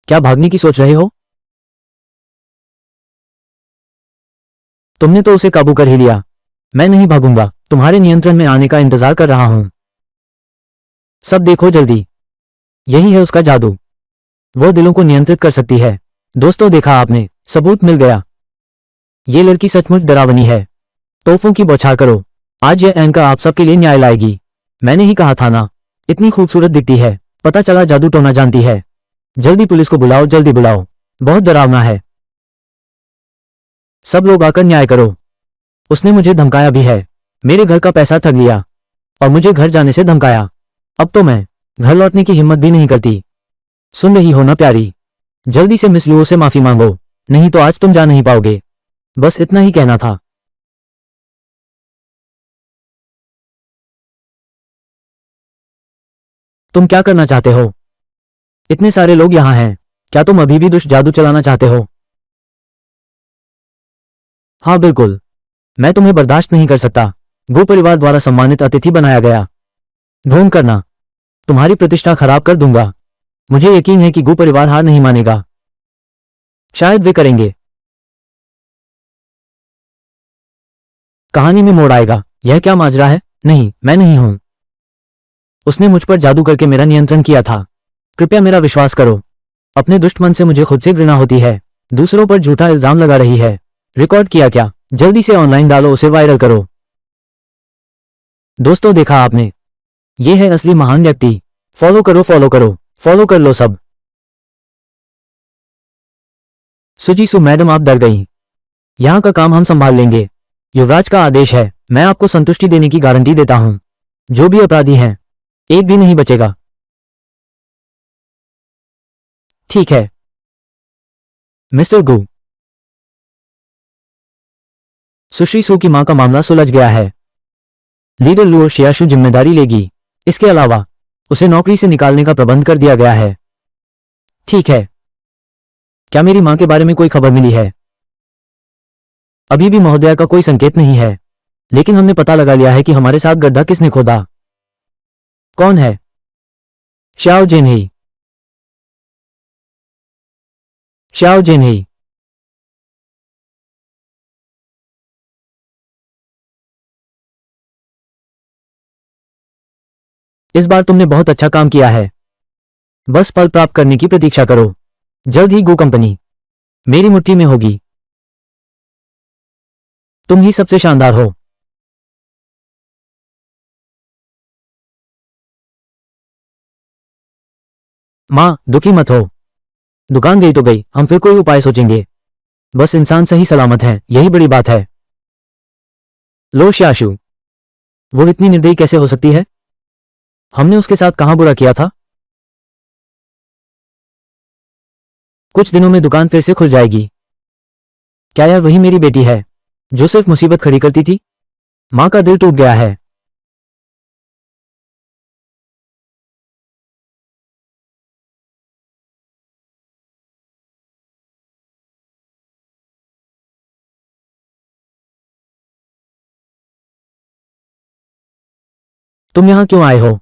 B: क्या भागने की सोच रहे हो? तुमने तो उसे काबू कर ही लिया। मैं नहीं भागूंगा, तुम्हारे नियंत्रण में आने का इंतजार कर रहा हूं। सब देखो जल्दी। यही है उसका जादू। वो दिलों को नियंत्रित कर सकती है। दोस्तों, देखा आपने, सबूत मिल गया। ये लड़की सचमुच डरावनी है। तोहफों की बौछार करो। आज यह एंकर आप सबके लिए न्याय लाएगी। मैंने ही कहा था ना, इतनी खूबसूरत दिखती है, पता चला जादू टोना जानती है। जल्दी पुलिस को बुलाओ, जल्दी बुलाओ। बहुत डरावना है। सब लोग आकर न्याय करो। उसने मुझे धमकाया भी है। मेरे घर का पैसा ठग लिया और मुझे घर जाने से धमकाया। अब तो मैं घर लौटने की हिम्मत भी नहीं करती। सुन रही हो ना प्यारी? जल्दी से मिस लुओ से माफी मांगो, नहीं तो आज तुम जा नहीं पाओगे। बस इतना ही कहना था। तुम क्या करना चाहते हो? इतने सारे लोग यहां हैं, क्या तुम अभी भी दुष्ट जादू चलाना चाहते हो? हाँ बिल्कुल, मैं तुम्हें बर्दाश्त नहीं कर सकता। गो परिवार द्वारा सम्मानित अतिथि बनाया गया। ढोंग करना, तुम्हारी प्रतिष्ठा खराब कर दूंगा। मुझे यकीन है कि गो परिवार हार नहीं मानेगा। शायद वे करेंगे। कहानी में मोड़ आएगा। यह क्या माजरा है? नहीं, मैं नहीं हूं। उसने मुझ पर जादू करके मेरा नियंत्रण किया था। कृपया मेरा विश्वास करो। अपने दुष्ट मन से मुझे खुद से घृणा होती है। दूसरों पर झूठा इल्जाम लगा रही है। रिकॉर्ड किया क्या? जल्दी से ऑनलाइन डालो, उसे वायरल करो। दोस्तों, देखा आपने, ये है असली महान व्यक्ति। फॉलो करो, फॉलो करो, फॉलो कर लो सब। सुजीसु मैडम, आप डर गई। यहाँ का काम हम संभाल लेंगे। युवराज का आदेश है। मैं आपको संतुष्टि देने की गारंटी देता हूं। जो भी अपराधी हैं, एक भी नहीं बचेगा। ठीक है मिस्टर गु। सुश्री सू की मां का मामला सुलझ गया है। लीडर लुओ शियाशु जिम्मेदारी लेगी। इसके अलावा उसे नौकरी से निकालने का प्रबंध कर दिया गया है। ठीक है। क्या मेरी मां के बारे में कोई खबर मिली है? अभी भी महोदया का कोई संकेत नहीं है, लेकिन हमने पता लगा लिया है कि हमारे साथ गड्ढा किसने खोदा। कौन है? श्याओ जेनही। श्याओ जेनही। इस बार तुमने बहुत अच्छा काम किया है। बस फल प्राप्त करने की प्रतीक्षा करो। जल्द ही गो कंपनी मेरी मुट्ठी में होगी। तुम ही सबसे शानदार हो। मां, दुखी मत हो। दुकान गई तो गई, हम फिर कोई उपाय सोचेंगे। बस इंसान सही सलामत है, यही बड़ी बात है। लो श्याशु, वो इतनी निर्दयी कैसे हो सकती है? हमने उसके साथ कहां बुरा किया था? कुछ दिनों में दुकान फिर से खुल जाएगी। क्या यह वही मेरी बेटी है जो सिर्फ मुसीबत खड़ी करती थी? मां का दिल टूट गया है। तुम यहां क्यों आए हो?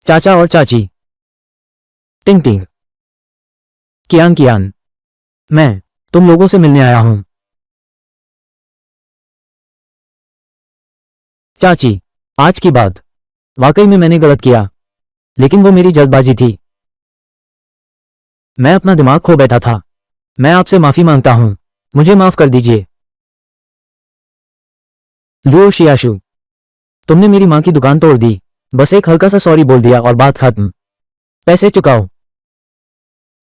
B: चाचा और चाची। टिंग टिंग। कियान कियान। मैं तुम लोगों से मिलने आया हूं। चाची, आज की बात। वाकई में मैंने गलत किया, लेकिन वो मेरी जल्दबाजी थी। मैं अपना दिमाग खो बैठा था। मैं आपसे माफी मांगता हूं। मुझे माफ कर दीजिए। लुओ शियाशु, तुमने मेरी मां की दुकान तोड़ दी। बस एक हल्का सा सॉरी बोल दिया और बात खत्म। पैसे चुकाओ।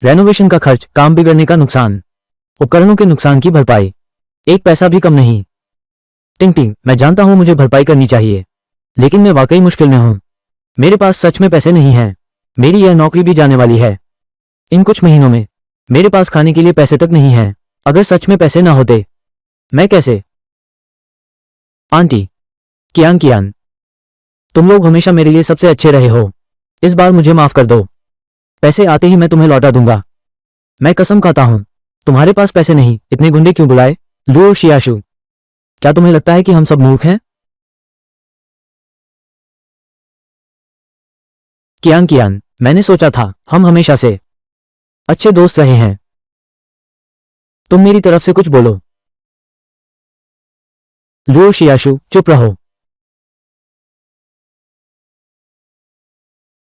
B: रेनोवेशन का खर्च, काम बिगड़ने का नुकसान, उपकरणों के नुकसान की भरपाई। एक पैसा भी कम नहीं। टिंग टिंग, मैं जानता हूं मुझे भरपाई करनी चाहिए, लेकिन मैं वाकई मुश्किल में हूं। मेरे पास सच में पैसे नहीं हैं। मेरी यह नौकरी भी जाने वाली है। इन कुछ महीनों में मेरे पास खाने के लिए पैसे तक नहीं हैं। अगर सच में पैसे ना होते, मैं कैसे? आंटी, कियान कियान, तुम लोग हमेशा मेरे लिए सबसे अच्छे रहे हो। इस बार मुझे माफ कर दो। पैसे आते ही मैं तुम्हें लौटा दूंगा। मैं कसम खाता हूं। तुम्हारे पास पैसे नहीं, इतने गुंडे क्यों बुलाए? लुओ शियाशु, क्या तुम्हें लगता है कि हम सब मूर्ख हैं? कियान कियान, मैंने सोचा था हम हमेशा से अच्छे दोस्त रहे हैं। तुम मेरी तरफ से कुछ बोलो। लुओ शियाशु, चुप रहो।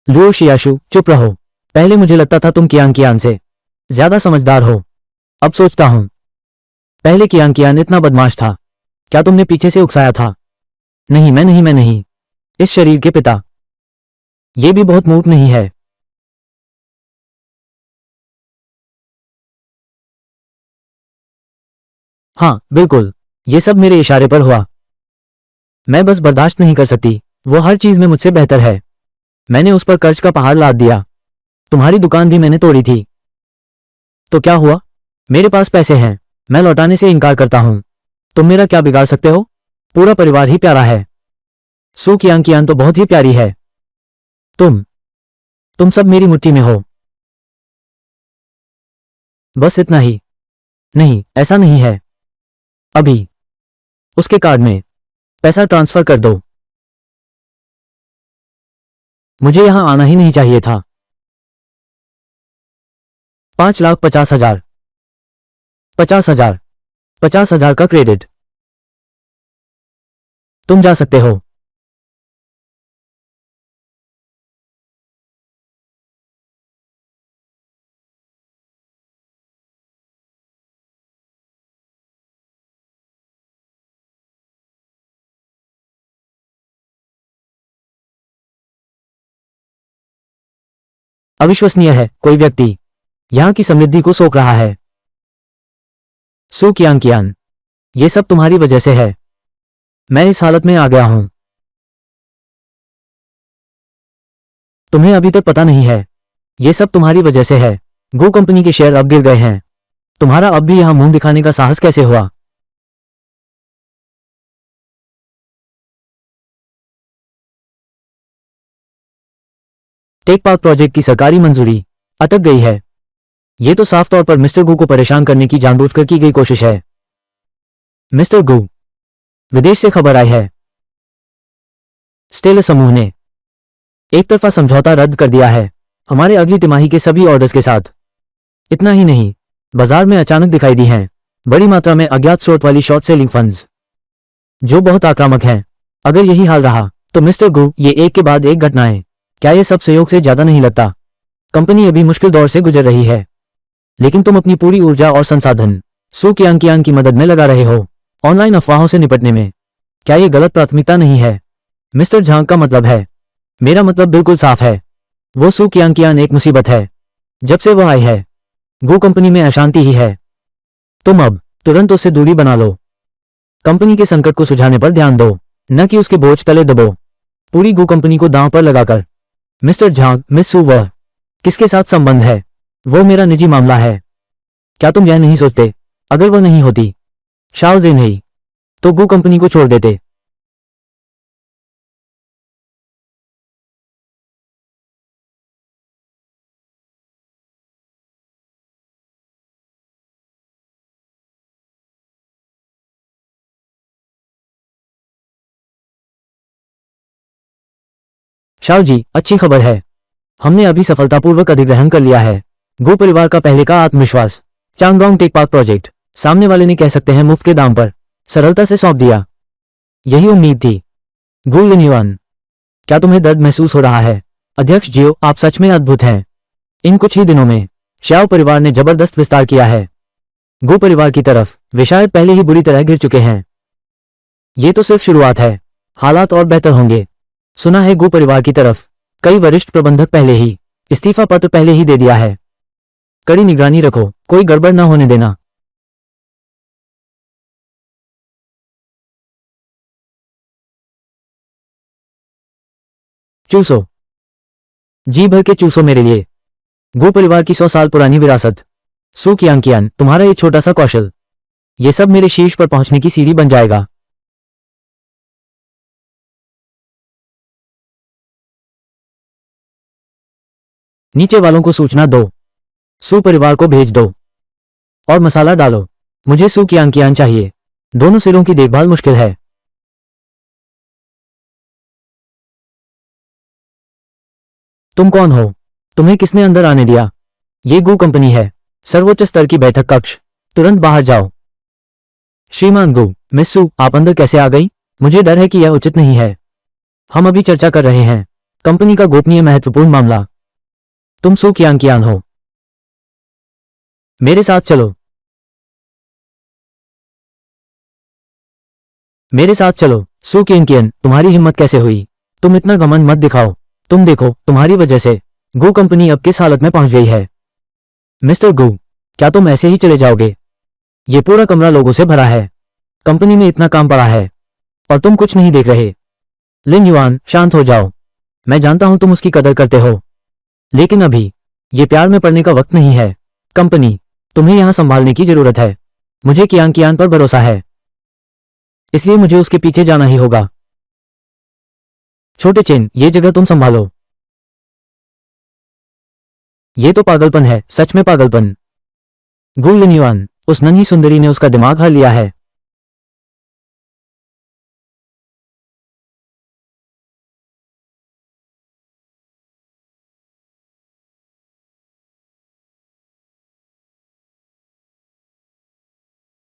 B: लुओ शियाशु, चुप रहो। पहले मुझे लगता था तुम कियान कियान से ज्यादा समझदार हो। अब सोचता हूं, पहले कियान कियान इतना बदमाश था। क्या तुमने पीछे से उकसाया था? नहीं, मैं नहीं। इस शरीर के पिता। ये भी बहुत मूर्ख नहीं है। हाँ बिल्कुल, ये सब मेरे इशारे पर हुआ। मैं बस बर्दाश्त नहीं कर सकती। वो हर चीज में मुझसे बेहतर है। मैंने उस पर कर्ज का पहाड़ लाद दिया। तुम्हारी दुकान भी मैंने तोड़ी थी। तो क्या हुआ? मेरे पास पैसे हैं। मैं लौटाने से इनकार करता हूं। तुम मेरा क्या बिगाड़ सकते हो? पूरा परिवार ही प्यारा है। सू कियान कियान तो बहुत ही प्यारी है। तुम तुम सब मेरी मुट्ठी में हो। बस इतना ही। नहीं, ऐसा नहीं है। अभी उसके कार्ड में पैसा ट्रांसफर कर दो। मुझे यहां आना ही नहीं चाहिए था। 5,50,000। 50,000। 50,000 का क्रेडिट। तुम जा सकते हो। अविश्वसनीय है, कोई व्यक्ति यहाँ की समृद्धि को सोख रहा है। सू कियांग, ये सब तुम्हारी वजह से है। मैं इस हालत में आ गया हूं। तुम्हें अभी तक पता नहीं है, ये सब तुम्हारी वजह से है। गो कंपनी के शेयर अब गिर गए हैं। तुम्हारा अब भी यहां मुंह दिखाने का साहस कैसे हुआ? टेक पार्क प्रोजेक्ट की सरकारी मंजूरी अटक गई है। ये तो साफ तौर पर मिस्टर गू को परेशान करने की जानबूझकर की गई कोशिश है। मिस्टर गू, विदेश से खबर आई है। स्टेल समूह ने एक तरफा समझौता रद्द कर दिया है, हमारे अगली तिमाही के सभी ऑर्डर्स के साथ। इतना ही नहीं, बाजार में अचानक दिखाई दी हैं बड़ी मात्रा में अज्ञात स्रोत वाली शॉर्ट सेलिंग फंड्स, जो बहुत आक्रामक हैं। अगर यही हाल रहा तो मिस्टर गू, ये एक के बाद एक घटनाएं, क्या ये सब सहयोग से ज्यादा नहीं लगता? कंपनी अभी मुश्किल दौर से गुजर रही है, लेकिन तुम अपनी पूरी ऊर्जा और संसाधन सू कियांग की मदद में लगा रहे हो, ऑनलाइन अफवाहों से निपटने में। क्या ये गलत प्राथमिकता नहीं है? मिस्टर झांग का मतलब है, मेरा मतलब बिल्कुल साफ है। वो सू कियांग एक मुसीबत है। जब से वो आई है, गो कंपनी में अशांति ही है। तुम अब तुरंत उससे दूरी बना लो। कंपनी के संकट को सुझाने पर ध्यान दो, न कि उसके बोझ तले दबो, पूरी गो कंपनी को दांव पर लगाकर। मिस्टर झांग, मिस सू वह किसके साथ संबंध है? वो मेरा निजी मामला है। क्या तुम यह नहीं सोचते, अगर वह नहीं होती, शाओ जे नहीं, तो गो कंपनी को छोड़ देते? शाओ जी, अच्छी खबर है। हमने अभी सफलतापूर्वक अधिग्रहण कर लिया है। गो परिवार का पहले का आत्मविश्वास। चांगडोंग टेक पार्क प्रोजेक्ट सामने वाले ने कह सकते हैं मुफ्त के दाम पर सरलता से सौंप दिया। यही उम्मीद थी। गो लिन्युआन, क्या तुम्हें दर्द महसूस हो रहा है? अध्यक्ष जियो, आप सच में अद्भुत हैं। इन कुछ ही दिनों में श्याओ परिवार ने जबरदस्त विस्तार किया है। गो परिवार की तरफ वे शायद पहले ही बुरी तरह गिर चुके हैं। ये तो सिर्फ शुरुआत है, हालात और बेहतर होंगे। सुना है गो परिवार की तरफ कई वरिष्ठ प्रबंधक पहले ही इस्तीफा पत्र पहले ही दे दिया है। कड़ी निगरानी रखो, कोई गड़बड़ न होने देना। चूसो, जी भर के चूसो मेरे लिए। गो परिवार की 100 साल पुरानी विरासत। सू कियांग, तुम्हारा ये छोटा सा कौशल, ये सब मेरे शीर्ष पर पहुंचने की सीढ़ी बन जाएगा। नीचे वालों को सूचना दो, सू परिवार को भेज दो और मसाला डालो। मुझे सू कियांग चाहिए। दोनों सिरों की देखभाल मुश्किल है। तुम कौन हो? तुम्हें किसने अंदर आने दिया? ये गो कंपनी है, सर्वोच्च स्तर की बैठक कक्ष। तुरंत बाहर जाओ। श्रीमान गो, मिस सू, आप अंदर कैसे आ गई? मुझे डर है कि यह उचित नहीं है। हम अभी चर्चा कर रहे हैं कंपनी का गोपनीय महत्वपूर्ण मामला। तुम सू कियांग हो। मेरे साथ चलो। मेरे साथ चलो। सू कियांग, तुम्हारी हिम्मत कैसे हुई? तुम इतना घमंड मत दिखाओ। तुम देखो, तुम्हारी वजह से गो कंपनी अब किस हालत में पहुंच गई है। मिस्टर गो, क्या तुम ऐसे ही चले जाओगे? ये पूरा कमरा लोगों से भरा है। कंपनी में इतना काम पड़ा है और तुम कुछ नहीं देख रहे। लिन युआन, शांत हो जाओ। मैं जानता हूं तुम उसकी कदर करते हो, लेकिन अभी ये प्यार में पड़ने का वक्त नहीं है। कंपनी तुम्हें यहां संभालने की जरूरत है। मुझे कियांग पर भरोसा है, इसलिए मुझे उसके पीछे जाना ही होगा। छोटे चेन, ये जगह तुम संभालो। ये तो पागलपन है, सच में पागलपन। गु लिन्युआन, उस नन्ही सुंदरी ने उसका दिमाग हर लिया है।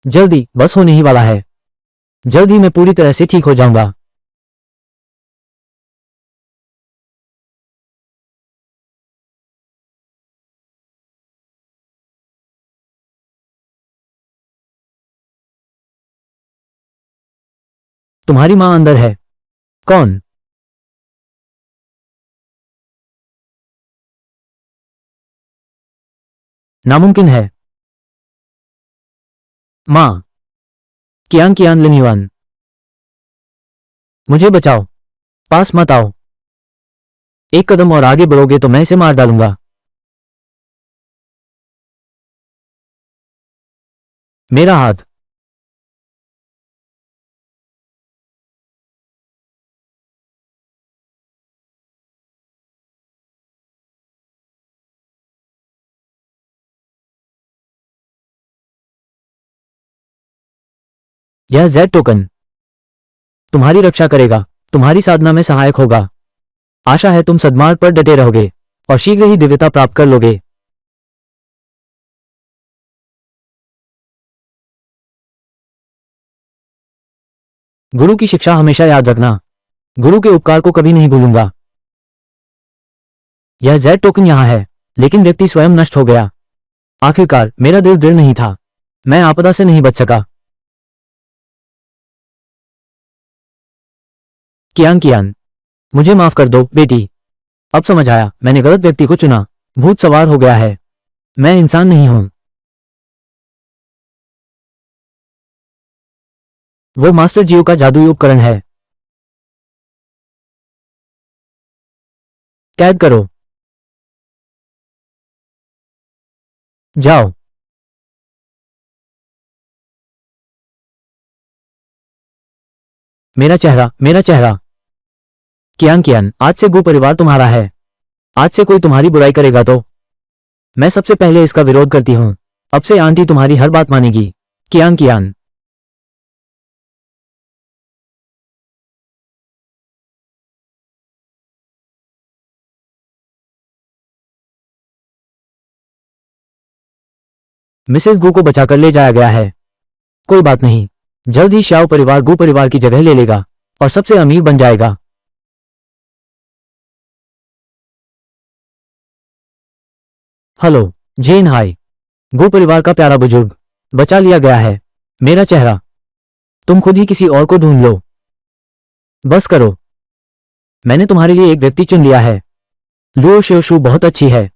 B: जल्दी, बस होने ही वाला है। जल्द ही मैं पूरी तरह से ठीक हो जाऊंगा। तुम्हारी मां अंदर है। कौन? नामुमकिन है। माँ। कियान कियान लिन्युआन। मुझे बचाओ। पास मत आओ। एक कदम और आगे बढ़ोगे तो मैं इसे मार डालूंगा। मेरा हाथ। यह जेड टोकन तुम्हारी रक्षा करेगा, तुम्हारी साधना में सहायक होगा। आशा है तुम सद्मार्ग पर डटे रहोगे और शीघ्र ही दिव्यता प्राप्त कर लोगे। गुरु की शिक्षा हमेशा याद रखना। गुरु के उपकार को कभी नहीं भूलूंगा। यह जेड टोकन यहां है, लेकिन व्यक्ति स्वयं नष्ट हो गया। आखिरकार मेरा दिल दृढ़ नहीं था। मैं आपदा से नहीं बच सका। कियान कियान, मुझे माफ कर दो बेटी। अब समझ आया, मैंने गलत व्यक्ति को चुना। भूत सवार हो गया है। मैं इंसान नहीं हूं। वो मास्टर जियो का जादुई उपकरण है। कैद करो। जाओ। मेरा चेहरा, मेरा चेहरा। कियान कियान, आज से गु परिवार तुम्हारा है। आज से कोई तुम्हारी बुराई करेगा तो मैं सबसे पहले इसका विरोध करती हूं। अब से आंटी तुम्हारी हर बात मानेगी। कियान कियान। मिसेस गु को बचाकर ले जाया गया है। कोई बात नहीं, जल्द ही श्याओ परिवार गु परिवार की जगह ले लेगा और सबसे अमीर बन जाएगा। हेलो जेन, हाय। गु परिवार का प्यारा बुजुर्ग, बचा लिया गया है। मेरा चेहरा। तुम खुद ही किसी और को ढूंढ लो। बस करो। मैंने तुम्हारे लिए एक व्यक्ति चुन लिया है। लुओ शियोशु बहुत अच्छी है।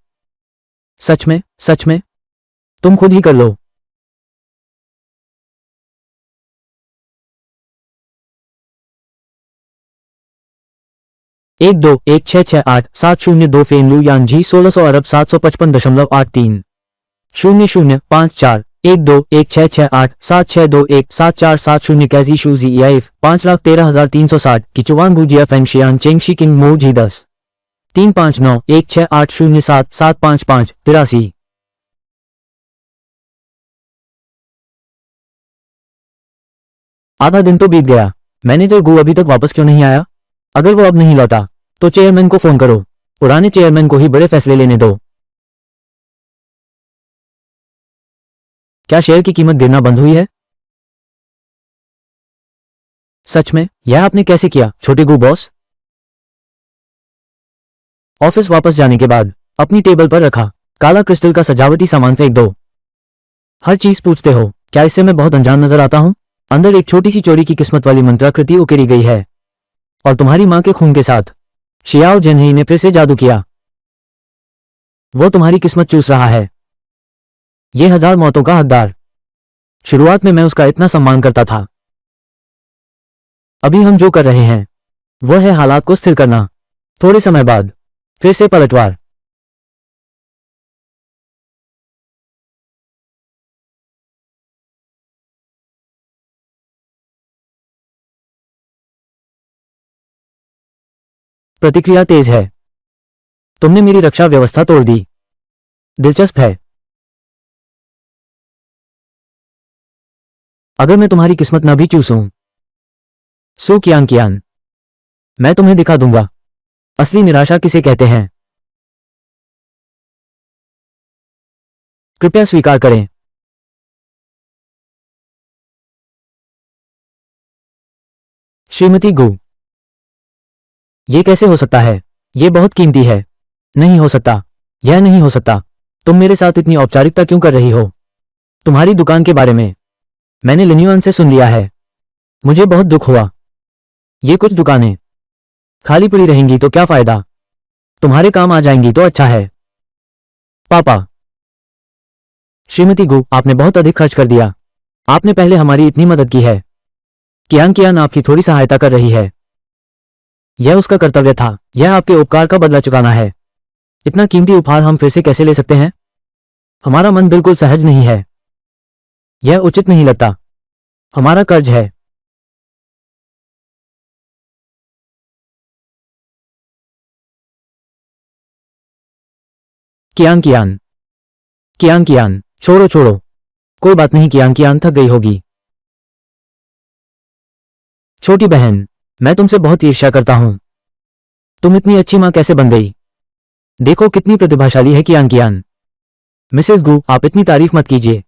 B: सच में, सच में। तुम खुद ही कर लो। 12166870 फेनलू यांझी 1600 अरब 755.83 0054 1216687621 कैजी शूजी ईआईफ 5,13,360 किचुवान गुजिया फेंगशियान चेंगशी किंग मोजी 10 35916807755 आधा दिन तो बीत गया। मैनेजर गु अभी तक वापस क्यों नहीं आया? अगर वो अब नहीं लौटा तो चेयरमैन को फोन करो। पुराने चेयरमैन को ही बड़े फैसले लेने दो। क्या शेयर की कीमत गिरना बंद हुई है? सच में? यह आपने कैसे किया छोटे गु बॉस? ऑफिस वापस जाने के बाद अपनी टेबल पर रखा काला क्रिस्टल का सजावटी सामान फेंक दो। हर चीज पूछते हो, क्या इससे मैं बहुत अनजान नजर आता हूं? अंदर एक छोटी सी चोरी की किस्मत वाली मंत्राकृति उकेरी गई है और तुम्हारी मां के खून के साथ शियाओ जेनही ने फिर से जादू किया। वो तुम्हारी किस्मत चूस रहा है। ये 1000 मौतों का हकदार। शुरुआत में मैं उसका इतना सम्मान करता था। अभी हम जो कर रहे हैं वह है हालात को स्थिर करना। थोड़े समय बाद फिर से पलटवार। प्रतिक्रिया तेज है। तुमने मेरी रक्षा व्यवस्था तोड़ दी। दिलचस्प है। अगर मैं तुम्हारी किस्मत न भी चूसूं, सु कियान कियान, मैं तुम्हें दिखा दूंगा असली निराशा किसे कहते हैं। कृपया स्वीकार करें। श्रीमती गु, यह कैसे हो सकता है? यह बहुत कीमती है। नहीं हो सकता। यह नहीं हो सकता। तुम मेरे साथ इतनी औपचारिकता क्यों कर रही हो? तुम्हारी दुकान के बारे में मैंने लिन्युआन से सुन लिया है। मुझे बहुत दुख हुआ। ये कुछ दुकानें खाली पड़ी रहेंगी तो क्या फायदा? तुम्हारे काम आ जाएंगी तो अच्छा है। पापा। श्रीमती गु, आपने बहुत अधिक खर्च कर दिया। आपने पहले हमारी इतनी मदद की है। कियान कियान आपकी थोड़ी सहायता कर रही है। यह उसका कर्तव्य था। यह आपके उपकार का बदला चुकाना है। इतना कीमती उपहार हम फिर से कैसे ले सकते हैं? हमारा मन बिल्कुल सहज नहीं है। यह उचित नहीं लगता। हमारा कर्ज है। कियान कियान कियान कियान, छोड़ो छोड़ो। कोई बात नहीं, कियान कियान थक गई होगी। छोटी बहन, मैं तुमसे बहुत ईर्ष्या करता हूं। तुम इतनी अच्छी मां कैसे बन गई? देखो कितनी प्रतिभाशाली है कियान कियान। मिसेस गु, आप इतनी तारीफ मत कीजिए।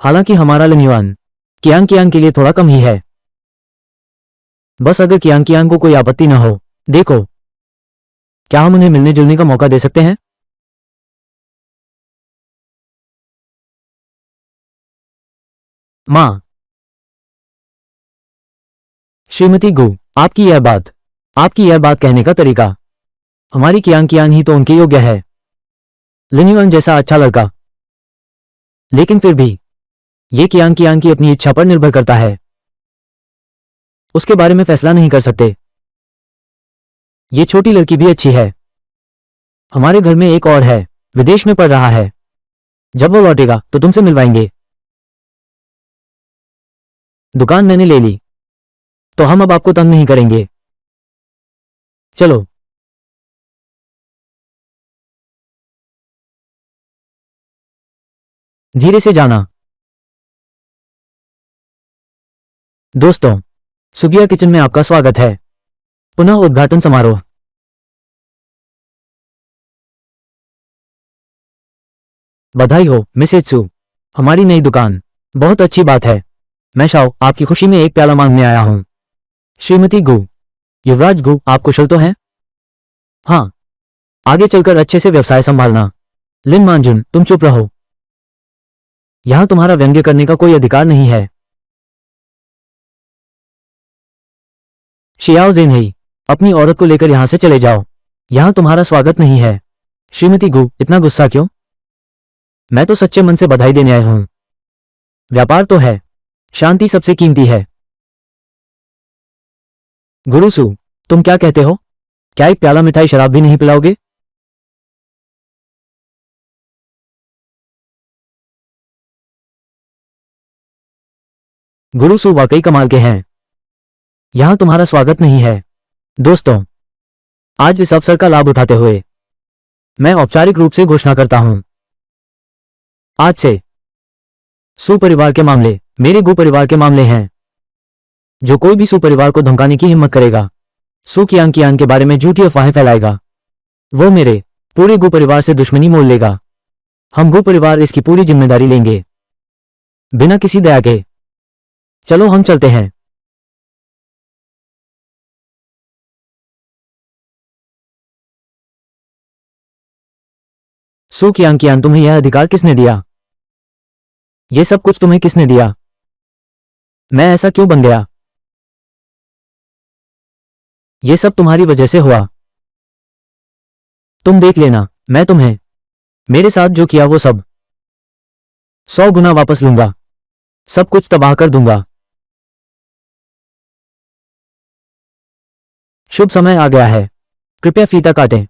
B: हालांकि हमारा लिन्युआन कियान कियान के लिए थोड़ा कम ही है। बस अगर कियान कियान को कोई आपत्ति न हो। देखो, क्या हम उन्हें मिलने जुलने का मौका दे सकते हैं? मां। श्रीमती गु, आपकी यह बात कहने का तरीका। हमारी कियान कियान ही तो उनके योग्य है। लिन्युआन जैसा अच्छा लड़का। लेकिन फिर भी ये कियान कियान की अपनी इच्छा पर निर्भर करता है। उसके बारे में फैसला नहीं कर सकते। ये छोटी लड़की भी अच्छी है। हमारे घर में एक और है, विदेश में पढ़ रहा है। जब वो लौटेगा तो तुमसे मिलवाएंगे। दुकान मैंने ले ली, तो हम अब आपको तंग नहीं करेंगे। चलो। धीरे से जाना। दोस्तों, सुगिया किचन में आपका स्वागत है। पुनः उद्घाटन समारोह। बधाई हो मिस एत्सु, हमारी नई दुकान। बहुत अच्छी बात है। मैं शाओ, आपकी खुशी में एक प्याला मांगने आया हूं। श्रीमती गु, युवराज गु, आप कुशल तो हैं? हाँ। आगे चलकर अच्छे से व्यवसाय संभालना। लिन मांजुन, तुम चुप रहो। यहां तुम्हारा व्यंग्य करने का कोई अधिकार नहीं है। शियाओ जेनहेई, अपनी औरत को लेकर यहां से चले जाओ। यहां तुम्हारा स्वागत नहीं है। श्रीमती गु, इतना गुस्सा क्यों? मैं तो सच्चे मन से बधाई देने आया हूं। व्यापार तो है, शांति सबसे कीमती है। गुरुसु, तुम क्या कहते हो? क्या एक प्याला मिठाई शराब भी नहीं पिलाओगे? गुरुसु वाकई कमाल के हैं। यहां तुम्हारा स्वागत नहीं है। दोस्तों, आज इस अवसर का लाभ उठाते हुए मैं औपचारिक रूप से घोषणा करता हूं, आज से सुपरिवार के मामले मेरे गु परिवार के मामले हैं। जो कोई भी सुपरिवार को धमकाने की हिम्मत करेगा, सु कियान कियान के बारे में झूठी अफवाहें फैलाएगा, वो मेरे पूरे गु परिवार से दुश्मनी मोल लेगा। हम गु परिवार इसकी पूरी जिम्मेदारी लेंगे, बिना किसी दया के। चलो हम चलते हैं। सु कियान कियान, तुम्हें यह अधिकार किसने दिया? ये सब कुछ तुम्हें किसने दिया? मैं ऐसा क्यों बन गया? ये सब तुम्हारी वजह से हुआ। तुम देख लेना, मैं तुम्हें मेरे साथ जो किया वो सब 100 गुना वापस लूंगा। सब कुछ तबाह कर दूंगा। शुभ समय आ गया है। कृपया फीता काटें।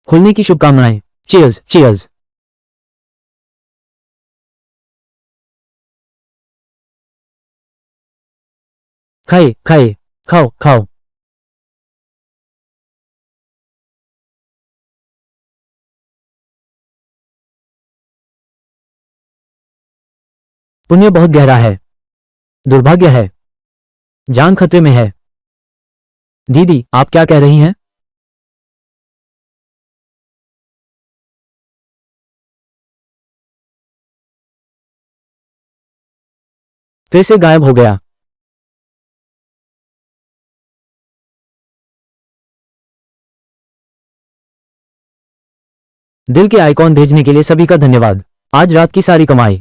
B: खुलने की शुभकामनाएं। Cheers cheers. खाए खाए, खाओ खाओ। पुण्य बहुत गहरा है, दुर्भाग्य है, जान खतरे में है। दीदी, आप क्या कह रही हैं? फिर से गायब हो गया। दिल के आइकॉन भेजने के लिए सभी का धन्यवाद। आज रात की सारी कमाई।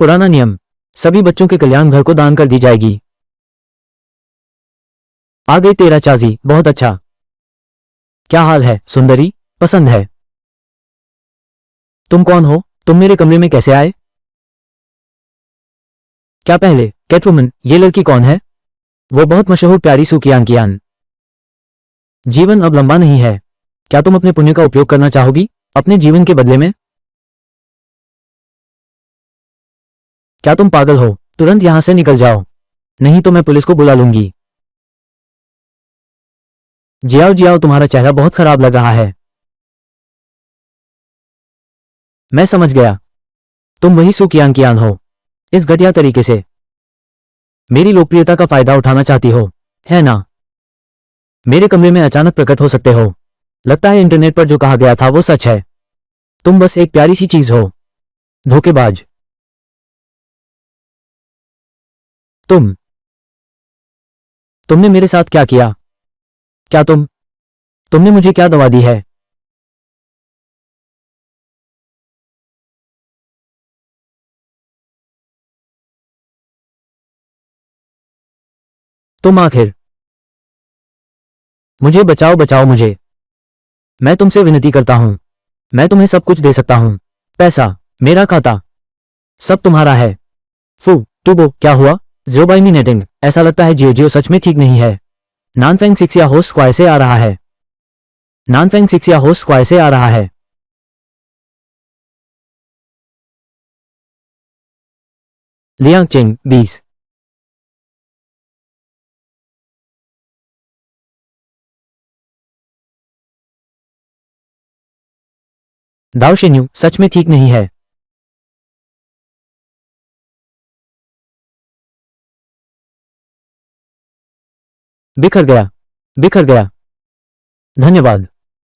B: पुराना नियम, सभी बच्चों के कल्याण घर को दान कर दी जाएगी। आ गई तेरा चाजी, बहुत अच्छा। क्या हाल है सुंदरी, पसंद है। तुम कौन हो? तुम मेरे कमरे में कैसे आए? क्या पहले कैटवुमन, ये लड़की कौन है? वो बहुत मशहूर प्यारी सुकियान कियान। जीवन अब लंबा नहीं है। क्या तुम अपने पुण्य का उपयोग करना चाहोगी अपने जीवन के बदले में? क्या तुम पागल हो? तुरंत यहां से निकल जाओ, नहीं तो मैं पुलिस को बुला लूंगी। जियाओ जियाओ, तुम्हारा चेहरा बहुत खराब लग रहा है। मैं समझ गया, तुम वही सुकियान कियान हो। इस घटिया तरीके से मेरी लोकप्रियता का फायदा उठाना चाहती हो, है ना? मेरे कमरे में अचानक प्रकट हो सकते हो। लगता है इंटरनेट पर जो कहा गया था वो सच है। तुम बस एक प्यारी सी चीज हो, धोखेबाज। तुमने मेरे साथ क्या किया? क्या तुमने मुझे क्या दवा दी है? तुम आखिर मुझे बचाओ, बचाओ मुझे। मैं तुमसे विनती करता हूं, मैं तुम्हें सब कुछ दे सकता हूं। पैसा, मेरा खाता, सब तुम्हारा है। फू टूबो, क्या हुआ? ज़ोबाइमिनेटिंग, ऐसा लगता है जियो जियो सच में ठीक नहीं है। नानफेंग सिक्सिया होस्ट क्वाय से आ रहा है। नानफेंग सिक्सिया होस्ट क्वाय से आ रहा है। लियांग चिंग 20। दाओ शिन्यू सच में ठीक नहीं है। बिखर गया, बिखर गया। धन्यवाद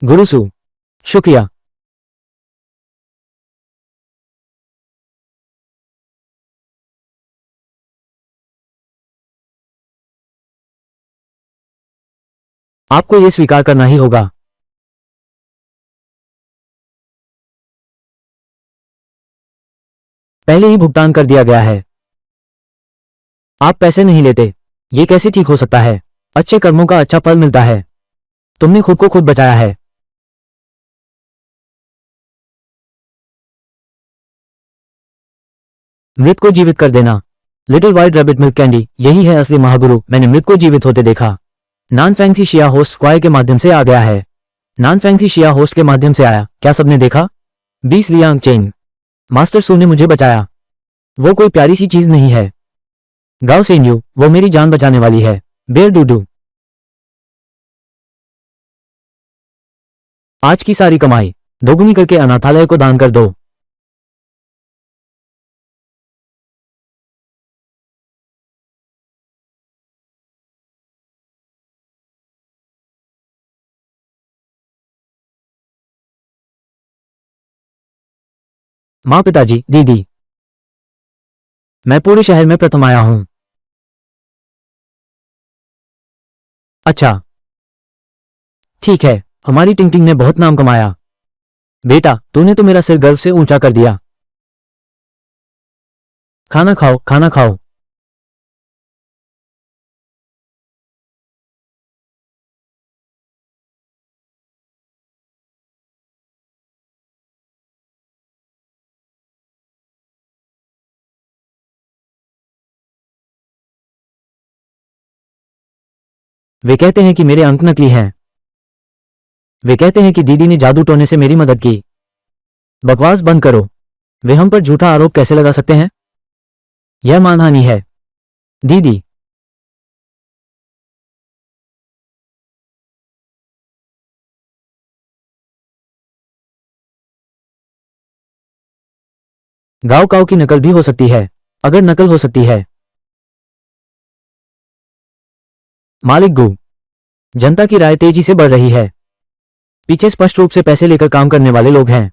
B: गुरुसु, शुक्रिया। आपको यह स्वीकार करना ही होगा। पहले ही भुगतान कर दिया गया है। आप पैसे नहीं लेते, ये कैसे ठीक हो सकता है? अच्छे कर्मों का अच्छा फल मिलता है। तुमने खुद को खुद बचाया है। मृत को जीवित कर देना। Little white rabbit milk candy, यही है असली महागुरु। मैंने मृत को जीवित होते देखा। नान फैंसी शिया होस्ट क्वाय के माध्यम से आ गया है। नान फैंसी शिया होस्ट के माध्यम से आया, क्या सबने देखा? 20 लियांग चेंग, मास्टर सू ने मुझे बचाया। वो कोई प्यारी सी चीज नहीं है। गाओ सेन्यू, वो मेरी जान बचाने वाली है। बेर डूडू, आज की सारी कमाई दोगुनी करके अनाथालय को दान कर दो। माँ, पिताजी, दीदी, मैं पूरे शहर में प्रथम आया हूं। अच्छा, ठीक है, हमारी टिंगटिंग ने बहुत नाम कमाया। बेटा, तूने तो मेरा सिर गर्व से ऊंचा कर दिया। खाना खाओ, खाना खाओ। वे कहते हैं कि मेरे अंक नकली हैं। वे कहते हैं कि दीदी ने जादू टोने से मेरी मदद की। बकवास बंद करो। वे हम पर झूठा आरोप कैसे लगा सकते हैं? यह मानहानि है। दीदी, गाँव काऊ की नकल भी हो सकती है, अगर नकल हो सकती है। मालिक गू, जनता की राय तेजी से बढ़ रही है। पीछे स्पष्ट रूप से पैसे लेकर काम करने वाले लोग हैं।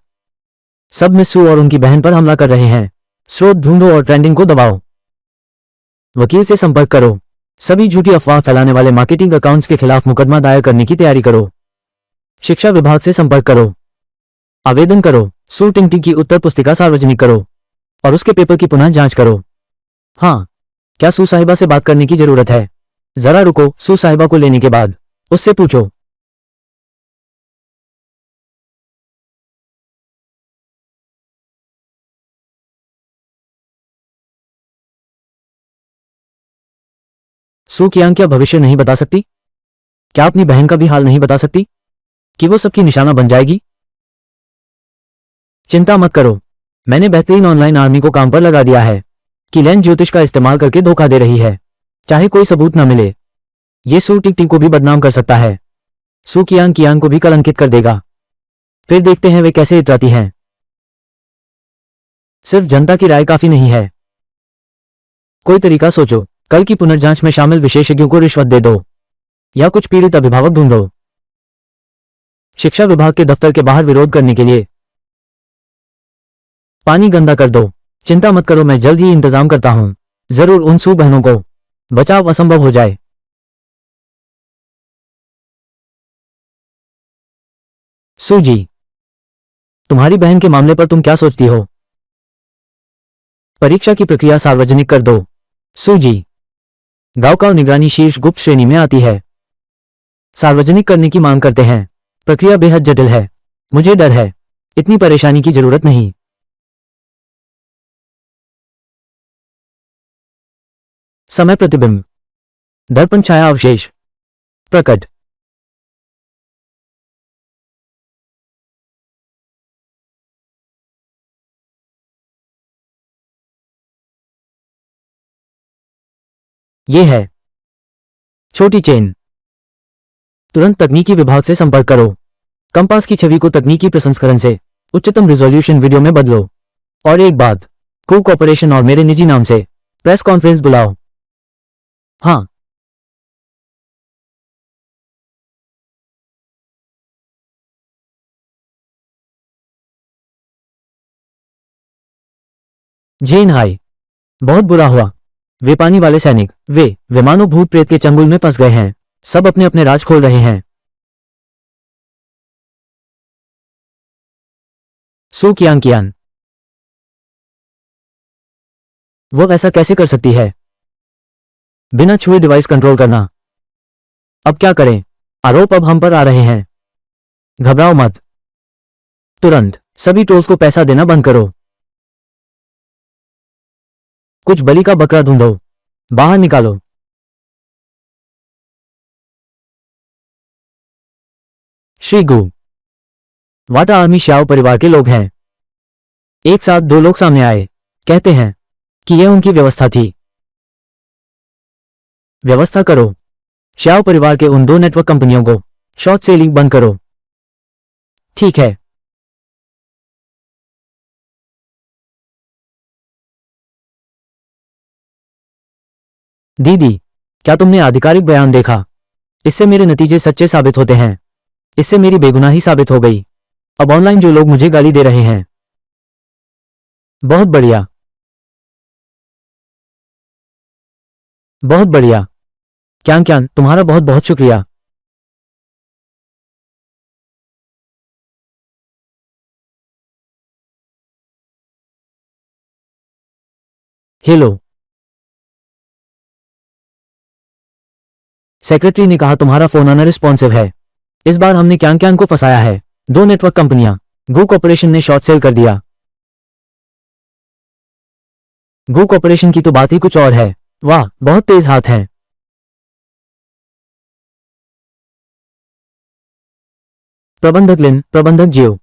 B: सब मिस्सू और उनकी बहन पर हमला कर रहे हैं। स्रोत ढूंढो और ट्रेंडिंग को दबाओ। वकील से संपर्क करो। सभी झूठी अफवाह फैलाने वाले मार्केटिंग अकाउंट्स के खिलाफ मुकदमा दायर करने की तैयारी करो। शिक्षा विभाग से संपर्क करो। आवेदन करो। सू टिंगटिंग की उत्तर पुस्तिका सार्वजनिक करो और उसके पेपर की पुनः जांच करो। हाँ, क्या सू साहिबा से बात करने की जरूरत है? जरा रुको, सू साहिबा को लेने के बाद उससे पूछो। सू कियांग क्या भविष्य नहीं बता सकती? क्या अपनी बहन का भी हाल नहीं बता सकती कि वो सबकी निशाना बन जाएगी? चिंता मत करो, मैंने बेहतरीन ऑनलाइन आर्मी को काम पर लगा दिया है कि लैंड ज्योतिष का इस्तेमाल करके धोखा दे रही है, चाहे कोई सबूत न मिले। ये सू टिंगटिंग को भी बदनाम कर सकता है, सू कियांग कियांग को भी कलंकित कर देगा। फिर देखते हैं वे कैसे इतराती हैं। सिर्फ जनता की राय काफी नहीं है, कोई तरीका सोचो। कल की पुनर्जांच में शामिल विशेषज्ञों को रिश्वत दे दो या कुछ पीड़ित अभिभावक ढूंढो। शिक्षा विभाग के दफ्तर के बाहर विरोध करने के लिए पानी गंदा कर दो। चिंता मत करो, मैं जल्द ही इंतजाम करता हूं। जरूर उन सू बहनों को बचाव असंभव हो जाए। सू जी, तुम्हारी बहन के मामले पर तुम क्या सोचती हो? परीक्षा की प्रक्रिया सार्वजनिक कर दो। सू जी, गांव निगरानी शीर्ष गुप्त श्रेणी में आती है। सार्वजनिक करने की मांग करते हैं। प्रक्रिया बेहद जटिल है, मुझे डर है। इतनी परेशानी की जरूरत नहीं। समय प्रतिबिंब, दर्पण छाया अवशेष, प्रकट। ये है छोटी चेन। तुरंत तकनीकी विभाग से संपर्क करो। कंपास की छवि को तकनीकी प्रसंस्करण से उच्चतम रिजोल्यूशन वीडियो में बदलो। और एक बात, कुक ऑपरेशन और मेरे निजी नाम से प्रेस कॉन्फ्रेंस बुलाओ। हाँ, जेन हाय, बहुत बुरा हुआ। वे पानी वाले सैनिक, वे मानो भूत प्रेत के चंगुल में फंस गए हैं। सब अपने अपने राज खोल रहे हैं। सू कियांग कियान, वो ऐसा कैसे कर सकती है? बिना छुए डिवाइस कंट्रोल करना। अब क्या करें? आरोप अब हम पर आ रहे हैं। घबराओ मत, तुरंत सभी ट्रोल्स को पैसा देना बंद करो। कुछ बलि का बकरा ढूंढो, बाहर निकालो। श्री गु, वाटा आर्मी श्याओ परिवार के लोग हैं। एक साथ दो लोग सामने आए, कहते हैं कि यह उनकी व्यवस्था थी। व्यवस्था करो। श्याओ परिवार के उन दो नेटवर्क कंपनियों को शॉर्ट सेलिंग बंद करो। ठीक है। दीदी, क्या तुमने आधिकारिक बयान देखा? इससे मेरे नतीजे सच्चे साबित होते हैं। इससे मेरी बेगुनाही साबित हो गई। अब ऑनलाइन जो लोग मुझे गाली दे रहे हैं। बहुत बढ़िया, बहुत बढ़िया। क्यान क्यान, तुम्हारा बहुत बहुत शुक्रिया। हेलो, सेक्रेटरी ने कहा तुम्हारा फोन अनरिस्पॉन्सिव है। इस बार हमने क्यान क्यान को फंसाया है। दो नेटवर्क कंपनियां, गो कॉर्पोरेशन ने शॉर्ट सेल कर दिया। गो कॉर्पोरेशन की तो बात ही कुछ और है। वाह, बहुत तेज हाथ हैं। प्रबंधक लिन, प्रबंधक जियो,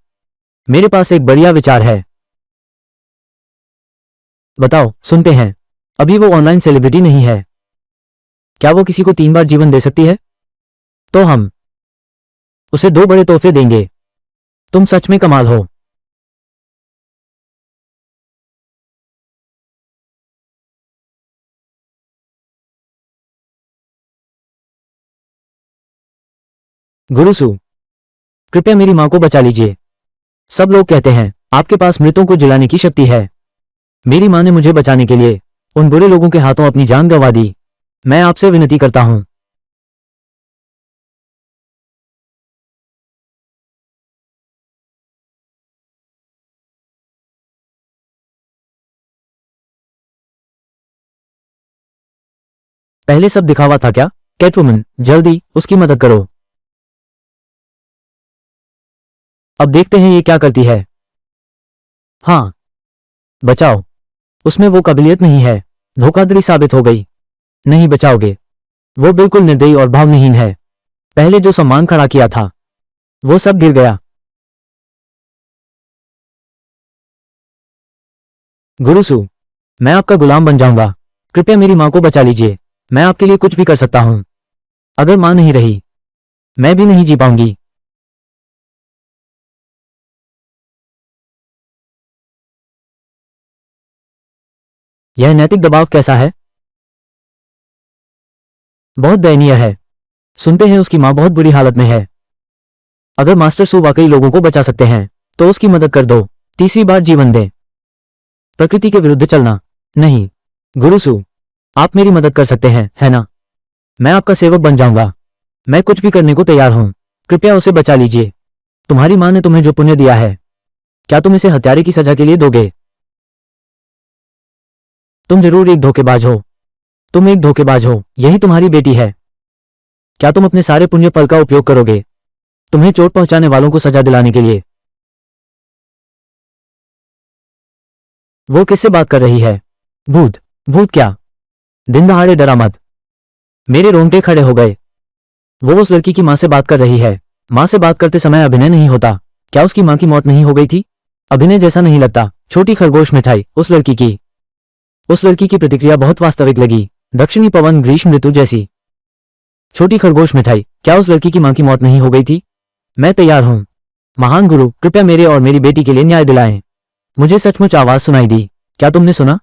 B: मेरे पास एक बढ़िया विचार है। बताओ, सुनते हैं। अभी वो ऑनलाइन सेलिब्रिटी नहीं है। क्या वो किसी को 3 बार जीवन दे सकती है? तो हम उसे 2 बड़े तोहफे देंगे। तुम सच में कमाल हो। गुरुसु, कृपया मेरी मां को बचा लीजिए। सब लोग कहते हैं आपके पास मृतों को जिलाने की शक्ति है। मेरी मां ने मुझे बचाने के लिए उन बुरे लोगों के हाथों अपनी जान गंवा दी। मैं आपसे विनती करता हूं, पहले सब दिखावा था क्या? कैटवुमन, जल्दी उसकी मदद करो। अब देखते हैं ये क्या करती है। हाँ, बचाओ। उसमें वो काबिलियत नहीं है। धोखाधड़ी साबित हो गई। नहीं बचाओगे। वो बिल्कुल निर्दयी और भावहीन है। पहले जो सम्मान खड़ा किया था वो सब गिर गया। गुरुसु, मैं आपका गुलाम बन जाऊंगा। कृपया मेरी मां को बचा लीजिए। मैं आपके लिए कुछ भी कर सकता हूं। अगर मां नहीं रही मैं भी नहीं जी पाऊंगी। यह नैतिक दबाव कैसा है? बहुत दयनीय है। सुनते हैं उसकी मां बहुत बुरी हालत में है। अगर मास्टर सू वाकई लोगों को बचा सकते हैं तो उसकी मदद कर दो। तीसरी बार जीवन दे। प्रकृति के विरुद्ध चलना नहीं। गुरुसु, आप मेरी मदद कर सकते हैं, है ना? मैं आपका सेवक बन जाऊंगा। मैं कुछ भी करने को तैयार हूं। कृपया उसे बचा लीजिए। तुम्हारी मां ने तुम्हें जो पुण्य दिया है, क्या तुम इसे हत्यारे की सजा के लिए दोगे? तुम जरूर एक धोखेबाज हो। तुम एक धोखेबाज हो। यही तुम्हारी बेटी है। क्या तुम अपने सारे पुण्य फल का उपयोग करोगे तुम्हें चोट पहुंचाने वालों को सजा दिलाने के लिए? वो किससे बात कर रही है? भूत। भूत क्या? दिन दहाड़े डरा मत। मेरे रोंगटे खड़े हो गए। वो उस लड़की की मां से बात कर रही है। मां से बात करते समय अभिनय नहीं होता। क्या उसकी मां की मौत नहीं हो गई थी? अभिनय जैसा नहीं लगता। छोटी खरगोश मिठाई उस लड़की की प्रतिक्रिया बहुत वास्तविक लगी। दक्षिणी पवन ग्रीष्म ऋतु जैसी। छोटी खरगोश मिठाई, क्या उस लड़की की मां की मौत नहीं हो गई थी? मैं तैयार हूं। महान गुरु, कृपया मेरे और मेरी बेटी के लिए न्याय दिलाएं। मुझे सचमुच आवाज सुनाई दी। क्या तुमने सुना?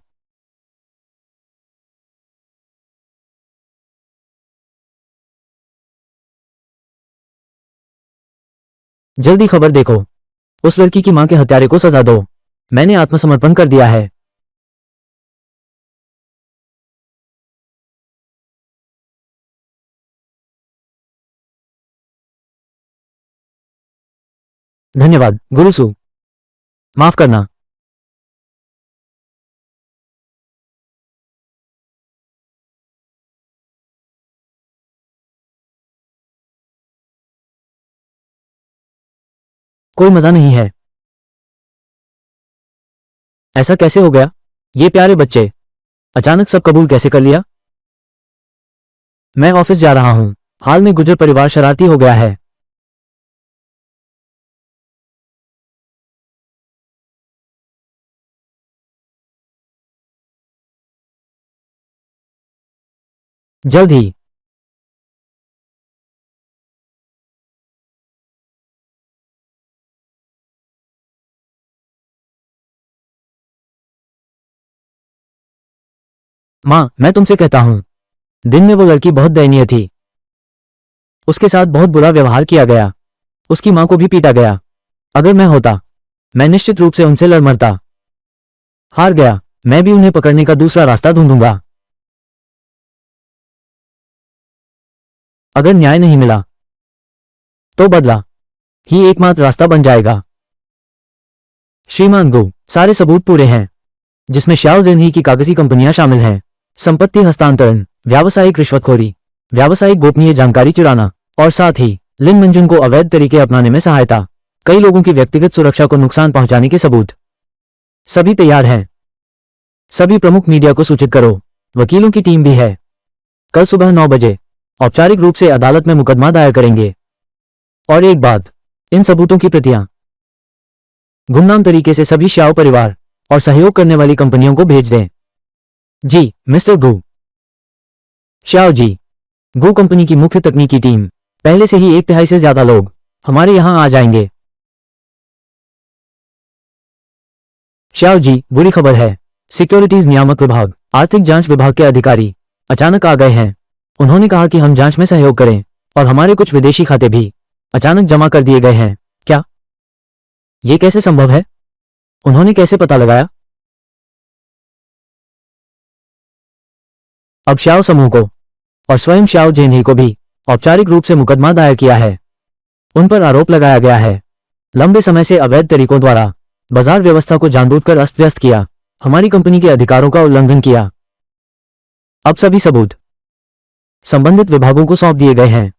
B: जल्दी खबर देखो। उस लड़की की मां के हत्यारे को सजा दो। मैंने आत्मसमर्पण कर दिया है। धन्यवाद गुरुसु। माफ करना। कोई मजा नहीं है। ऐसा कैसे हो गया? ये प्यारे बच्चे अचानक सब कबूल कैसे कर लिया? मैं ऑफिस जा रहा हूं। हाल में गुजर परिवार शरारती हो गया है। जल्द ही। मां, मैं तुमसे कहता हूं, दिन में वो लड़की बहुत दयनीय थी। उसके साथ बहुत बुरा व्यवहार किया गया। उसकी मां को भी पीटा गया। अगर मैं होता मैं निश्चित रूप से उनसे लड़ मरता। हार गया। मैं भी उन्हें पकड़ने का दूसरा रास्ता ढूंढूंगा। अगर न्याय नहीं मिला तो बदला ही एकमात्र रास्ता बन जाएगा। श्रीमान गो, सारे सबूत पूरे हैं, जिसमें श्याओ जेनही की कागजी कंपनियां शामिल हैं। संपत्ति हस्तांतरण, व्यावसायिक रिश्वतखोरी, व्यावसायिक गोपनीय जानकारी चुराना और साथ ही लिन मंजुन को अवैध तरीके अपनाने में सहायता। कई लोगों की व्यक्तिगत सुरक्षा को नुकसान पहुंचाने के सबूत। सभी तैयार हैं। सभी प्रमुख मीडिया को सूचित करो। वकीलों की टीम भी है। कल सुबह 9 बजे औपचारिक रूप से अदालत में मुकदमा दायर करेंगे। और एक बात, इन सबूतों की प्रतियां गुमनाम तरीके से सभी श्याओ परिवार और सहयोग करने वाली कंपनियों को भेज दें। जी मिस्टर गू। श्याओ जी, गू कंपनी की मुख्य तकनीकी टीम, पहले से ही 1/3 से ज्यादा लोग हमारे यहां आ जाएंगे। श्याओ जी, बुरी खबर है। सिक्योरिटीज नियामक विभाग, आर्थिक जांच विभाग के अधिकारी अचानक आ गए हैं। उन्होंने कहा कि हम जांच में सहयोग करें और हमारे कुछ विदेशी खाते भी अचानक जमा कर दिए गए हैं। क्या यह कैसे संभव है? उन्होंने कैसे पता लगाया? अब श्याओ समूह को और स्वयं श्याओ जेनही को भी औपचारिक रूप से मुकदमा दायर किया है। उन पर आरोप लगाया गया है, लंबे समय से अवैध तरीकों द्वारा बाजार व्यवस्था को जानबूझकर अस्त व्यस्त किया, हमारी कंपनी के अधिकारों का उल्लंघन किया। अब सभी सबूत संबंधित विभागों को सौंप दिए गए हैं।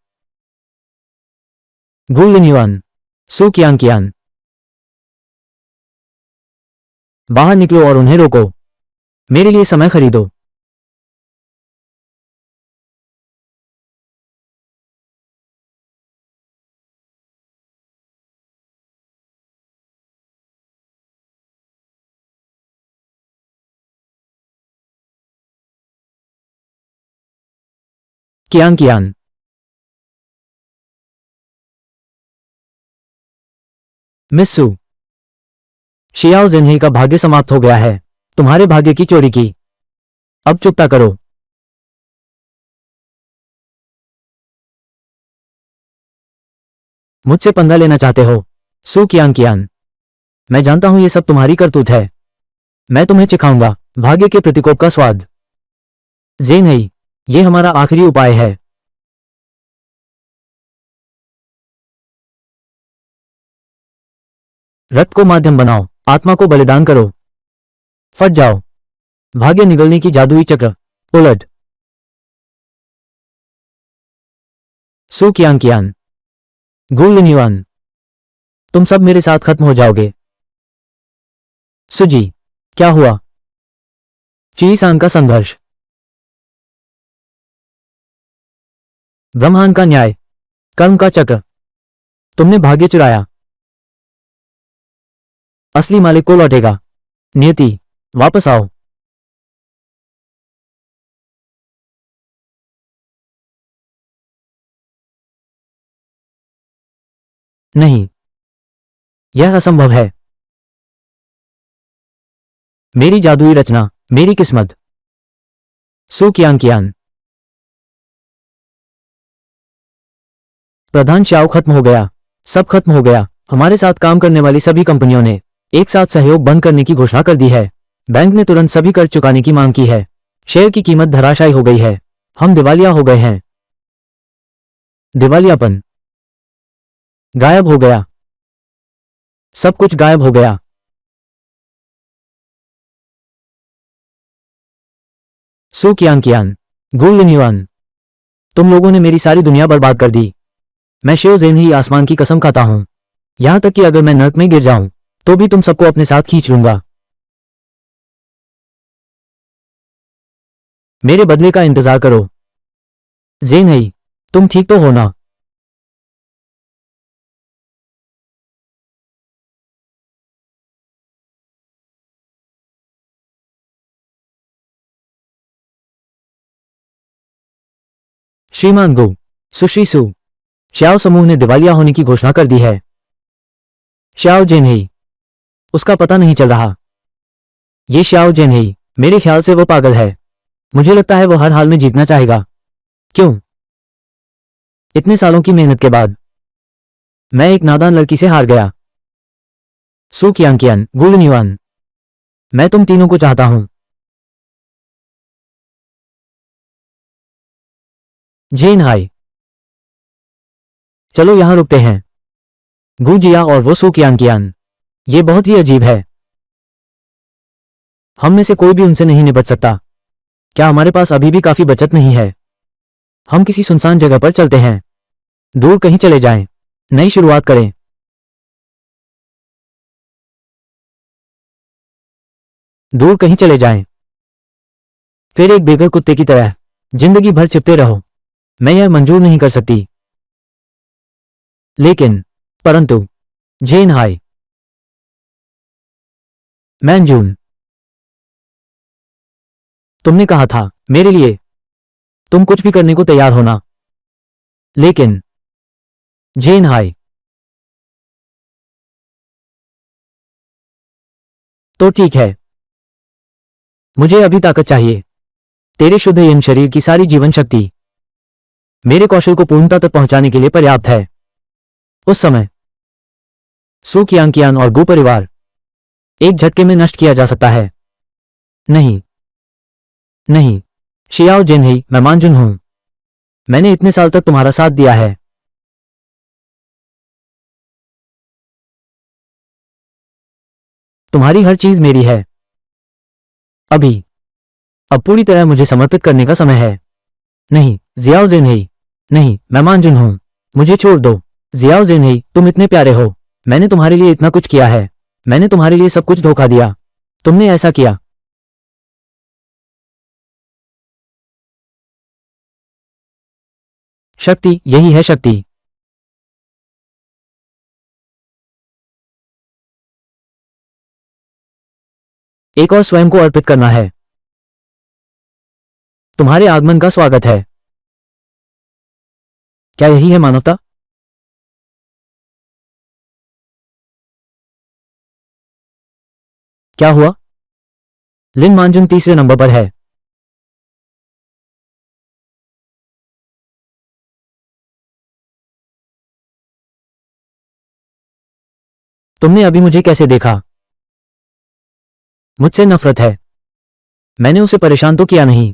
B: गु लिन्युआन, सु कियान, बाहर निकलो और उन्हें रोको। मेरे लिए समय खरीदो। कियान, मिस सु, शियाओ जिन्हें का भाग्य समाप्त हो गया है। तुम्हारे भाग्य की चोरी की। अब चुकता करो। मुझसे पंगा लेना चाहते हो? सु कियान, मैं जानता हूं ये सब तुम्हारी करतूत है। मैं तुम्हें चिखाऊंगा भाग्य के प्रतिकोप का स्वाद। ज़ेनही, ये हमारा आखिरी उपाय है। रक्त को माध्यम बनाओ, आत्मा को बलिदान करो। फट जाओ। भाग्य निगलने की जादुई चक्र उलट। सु कियान, गु लिन्युआन, तुम सब मेरे साथ खत्म हो जाओगे। सुजी, क्या हुआ? चीसान का संघर्ष। ब्रह्मांड का न्याय, कर्म का चक्र। तुमने भाग्य चुराया। असली मालिक को लौटेगा। नियति, वापस आओ। नहीं, यह असंभव है। मेरी जादुई रचना, मेरी किस्मत। सु कियान, प्रधान शाओ खत्म हो गया। सब खत्म हो गया। हमारे साथ काम करने वाली सभी कंपनियों ने एक साथ सहयोग बंद करने की घोषणा कर दी है। बैंक ने तुरंत सभी कर्ज चुकाने की मांग की है। शेयर की कीमत धराशायी हो गई है। हम दिवालिया हो गए हैं। दिवालियापन गायब हो गया। सब कुछ गायब हो गया। सु कियान, गु लिन्युआन, तुम लोगों ने मेरी सारी दुनिया बर्बाद कर दी। मैं शिव ज़ेन ही आसमान की कसम खाता हूं। यहां तक कि अगर मैं नर्क में गिर जाऊं तो भी तुम सबको अपने साथ खींच लूंगा। मेरे बदले का इंतजार करो। ज़ेनही, तुम ठीक तो हो ना? श्रीमान गो, सुश्री सु, श्याओ समूह ने दिवालिया होने की घोषणा कर दी है। श्याओ जेनही, उसका पता नहीं चल रहा। ये श्याओ जेनही, मेरे ख्याल से वो पागल है। मुझे लगता है वो हर हाल में जीतना चाहेगा। क्यों? इतने सालों की मेहनत के बाद मैं एक नादान लड़की से हार गया। सु कियान, गु लिन्युआन, मैं तुम तीनों को चाहता हूं। जेन हाई, चलो यहां रुकते हैं। गु जिया और वो सु कियान, ये बहुत ही अजीब है। हम में से कोई भी उनसे नहीं निपट सकता। क्या हमारे पास अभी भी काफी बचत नहीं है? हम किसी सुनसान जगह पर चलते हैं। दूर कहीं चले जाएं। नई शुरुआत करें। दूर कहीं चले जाएं। फिर एक बेघर कुत्ते की तरह जिंदगी भर चिपटे रहो। मैं यह मंजूर नहीं कर सकती। लेकिन परंतु जेन हाई, मैनजून, तुमने कहा था मेरे लिए तुम कुछ भी करने को तैयार होना। लेकिन जेन हाई, तो ठीक है। मुझे अभी ताकत चाहिए। तेरे शुद्ध यन शरीर की सारी जीवन शक्ति मेरे कौशल को पूर्णता तक पहुंचाने के लिए पर्याप्त है। उस समय सु कियान और गु परिवार एक झटके में नष्ट किया जा सकता है। नहीं, नहीं, शियाओ जेनही, मैं मानजुन हूं। मैंने इतने साल तक तुम्हारा साथ दिया है। तुम्हारी हर चीज मेरी है। अभी अब पूरी तरह मुझे समर्पित करने का समय है। नहीं, जियाओ ज़ेनही। नहीं, मैं मानजुन हूँ। मुझे छोड़ दो। जियाओ ज़ेनही, तुम इतने प्यारे हो। मैंने तुम्हारे लिए इतना कुछ किया है। मैंने तुम्हारे लिए सब कुछ धोखा दिया। तुमने ऐसा किया। शक्ति, यही है शक्ति। एक और स्वयं को अर्पित करना है। तुम्हारे आगमन का स्वागत है। क्या यही है मानवता? क्या हुआ? लिन मानजुन तीसरे नंबर पर है। तुमने अभी मुझे कैसे देखा? मुझसे नफरत है। मैंने उसे परेशान तो किया नहीं।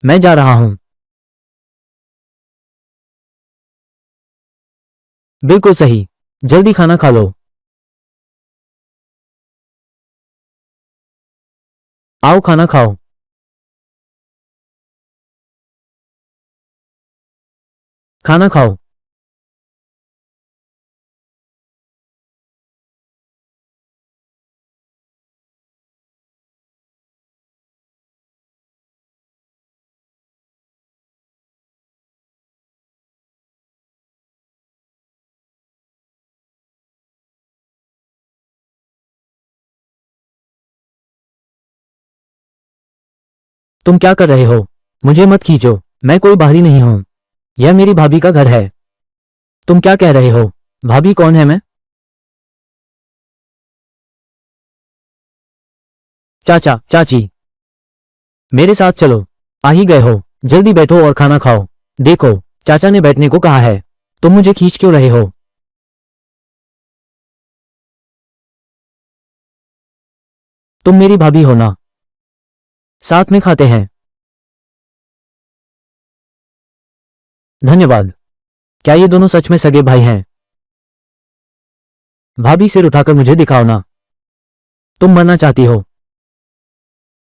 B: मैं जा रहा हूं। बिल्कुल सही। जल्दी खाना खा लो। आओ खाना खाओ। खाना खाओ। तुम क्या कर रहे हो? मुझे मत खींचो। मैं कोई बाहरी नहीं हूं। यह मेरी भाभी का घर है। तुम क्या कह रहे हो? भाभी कौन है मैं? चाचा, चाची। मेरे साथ चलो। आ ही गए हो। जल्दी बैठो और खाना खाओ। देखो, चाचा ने बैठने को कहा है। तुम मुझे खींच क्यों रहे हो? तुम मेरी भाभी हो ना? साथ में खाते हैं। धन्यवाद। क्या ये दोनों सच में सगे भाई हैं? भाभी सिर उठाकर मुझे दिखाओ ना। तुम मरना चाहती हो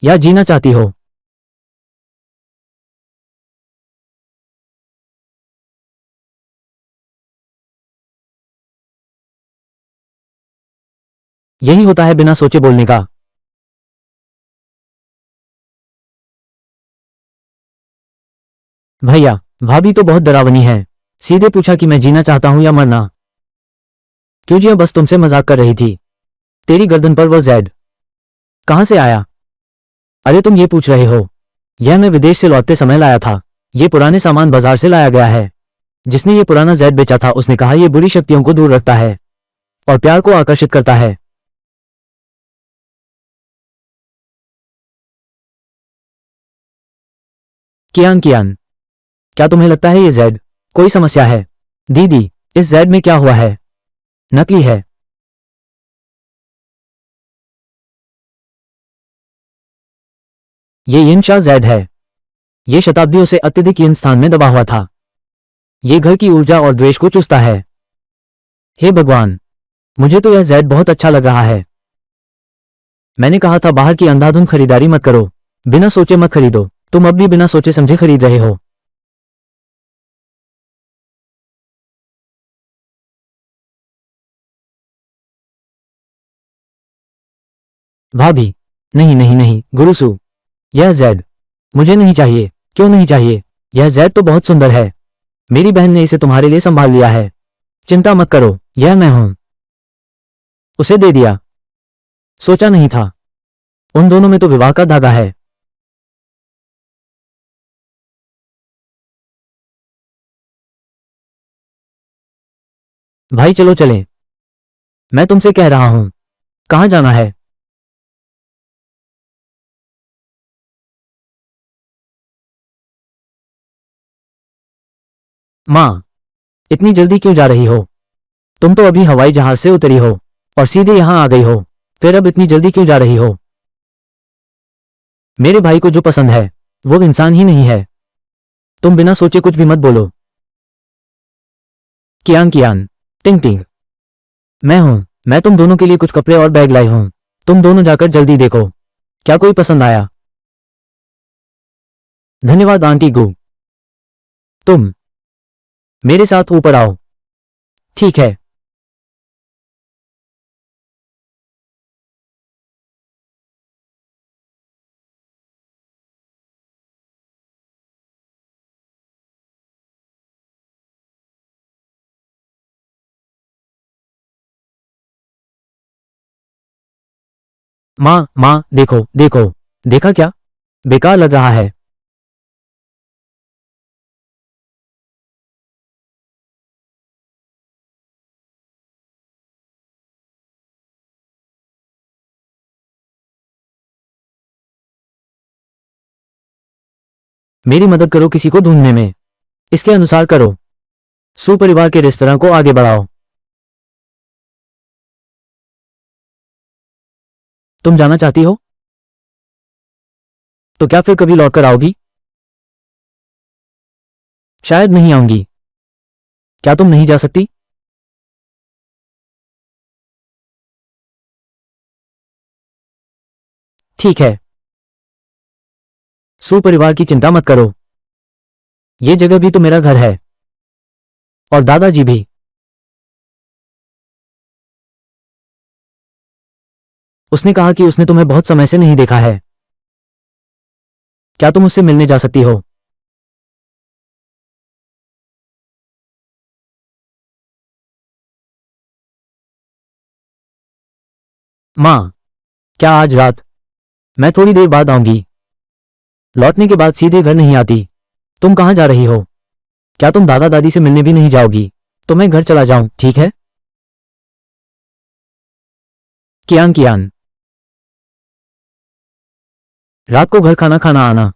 B: या जीना चाहती हो? यही होता है बिना सोचे बोलने का। भैया, भाभी तो बहुत डरावनी है। सीधे पूछा कि मैं जीना चाहता हूं या मरना। क्यों जी, बस तुमसे मजाक कर रही थी। तेरी गर्दन पर वो जेड कहां से आया? अरे तुम ये पूछ रहे हो? यह मैं विदेश से लौटते समय लाया था। ये पुराने सामान बाजार से लाया गया है। जिसने ये पुराना जेड बेचा था उसने कहा ये बुरी शक्तियों को दूर रखता है और प्यार को आकर्षित करता है। कियान, कियान, क्या तुम्हें लगता है ये जेड कोई समस्या है? दीदी, इस जेड में क्या हुआ है? नकली है। ये यिनशा जेड है। ये शताब्दियों से अत्यधिक यिन स्थान में दबा हुआ था। ये घर की ऊर्जा और द्वेष को चूसता है। हे भगवान, मुझे तो यह जेड बहुत अच्छा लग रहा है। मैंने कहा था बाहर की अंधाधुंध खरीदारी मत करो। बिना सोचे मत खरीदो। तुम अब भी बिना सोचे समझे खरीद रहे हो। भाभी, नहीं नहीं नहीं, गुरुसु, यह जेड मुझे नहीं चाहिए। क्यों नहीं चाहिए? यह जेड तो बहुत सुंदर है। मेरी बहन ने इसे तुम्हारे लिए संभाल लिया है। चिंता मत करो, यह मैं हूं। उसे दे दिया। सोचा नहीं था। उन दोनों में तो विवाह का धागा है। भाई चलो चलें। मैं तुमसे कह रहा हूं। कहां जाना है? मां, इतनी जल्दी क्यों जा रही हो? तुम तो अभी हवाई जहाज से उतरी हो और सीधे यहां आ गई हो। फिर अब इतनी जल्दी क्यों जा रही हो? मेरे भाई को जो पसंद है वो इंसान ही नहीं है। तुम बिना सोचे कुछ भी मत बोलो। कियान, कियान, टिंग टिंग, मैं हूं। मैं तुम दोनों के लिए कुछ कपड़े और बैग लाई हूं। तुम दोनों जाकर जल्दी देखो, क्या कोई पसंद आया? धन्यवाद आंटी गू। तुम मेरे साथ ऊपर आओ। ठीक है। माँ माँ देखो देखो। देखा क्या? बेकार लग रहा है। मेरी मदद करो किसी को ढूंढने में। इसके अनुसार करो। सुपरिवार के रेस्तरां को आगे बढ़ाओ। तुम जाना चाहती हो? तो क्या फिर कभी लौटकर आओगी? शायद नहीं आऊंगी। क्या तुम नहीं जा सकती? ठीक है। सुपरिवार की चिंता मत करो। ये जगह भी तो मेरा घर है। और दादाजी भी। उसने कहा कि उसने तुम्हें बहुत समय से नहीं देखा है। क्या तुम उससे मिलने जा सकती हो? माँ, क्या आज रात? मैं थोड़ी देर बाद आऊंगी। लौटने के बाद सीधे घर नहीं आती। तुम कहाँ जा रही हो? क्या तुम दादा दादी से मिलने भी नहीं जाओगी? तो मैं घर चला जाऊं, ठीक है? कियान कियान। रात को घर खाना खाना आना।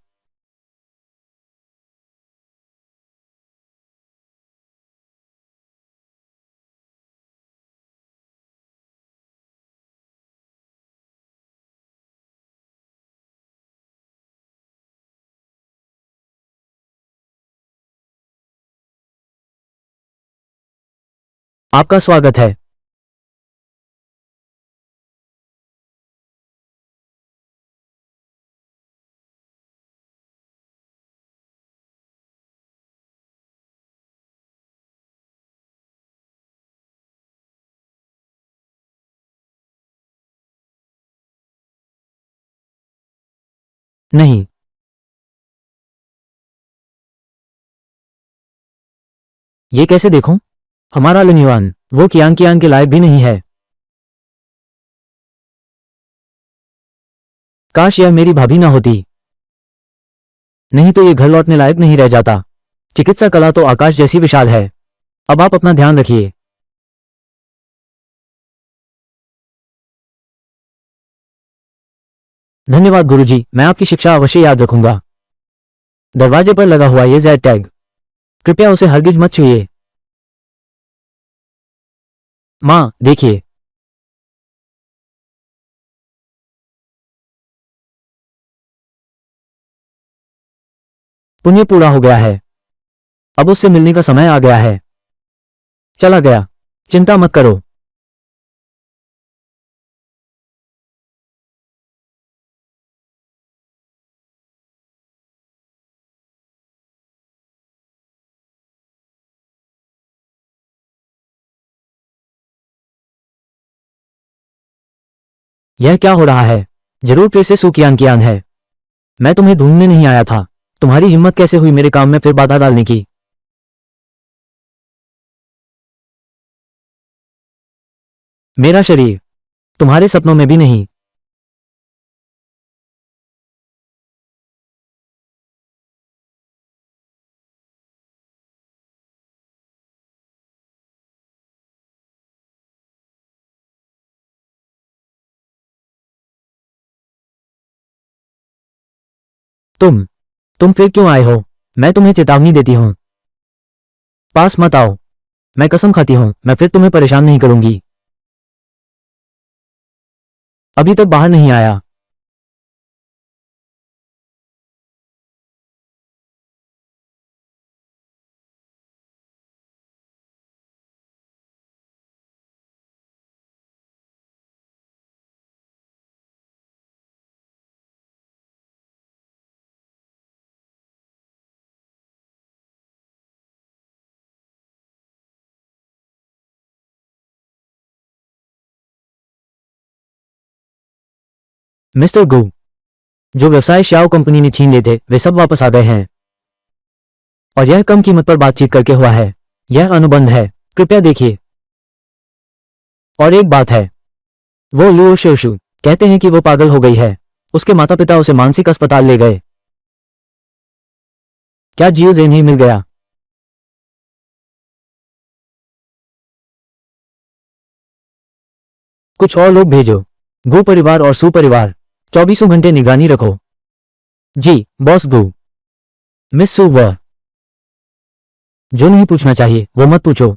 B: आपका स्वागत है। नहीं। ये कैसे देखूं? हमारा लिन्युआन वो कियान कियान के लायक भी नहीं है। काश यह मेरी भाभी ना होती। नहीं तो ये घर लौटने लायक नहीं रह जाता। चिकित्सा कला तो आकाश जैसी विशाल है। अब आप अपना ध्यान रखिए। धन्यवाद गुरुजी, मैं आपकी शिक्षा अवश्य याद रखूंगा। दरवाजे पर लगा हुआ ये जेड टैग, कृपया उसे हरगिज मत छूइए। माँ देखिए। पुण्य पूरा हो गया है। अब उससे मिलने का समय आ गया है। चला गया। चिंता मत करो। यह क्या हो रहा है? जरूर फिर से सुकियान कियान है। मैं तुम्हें ढूंढने नहीं आया था। तुम्हारी हिम्मत कैसे हुई मेरे काम में फिर बाधा डालने की? मेरा शरीर तुम्हारे सपनों में भी नहीं। तुम तुम फिर क्यों आए हो? मैं तुम्हें चेतावनी देती हूँ, पास मत आओ। मैं कसम खाती हूँ मैं फिर तुम्हें परेशान नहीं करूंगी। अभी तक बाहर नहीं आया। मिस्टर गु, जो व्यवसाय श्याओ कंपनी ने छीन लिए थे वे सब वापस आ गए हैं और यह कम कीमत पर बातचीत करके हुआ है। यह अनुबंध है, कृपया देखिए। और एक बात है, वो लुओ शिवशु कहते हैं कि वो पागल हो गई है। उसके माता पिता उसे मानसिक अस्पताल ले गए। क्या जियो जेन ही मिल गया? कुछ और लोग भेजो। गु परिवार और सु परिवार, 24 घंटे निगरानी रखो। जी बॉस गु। मिस सु, वह जो नहीं पूछना चाहिए वो मत पूछो।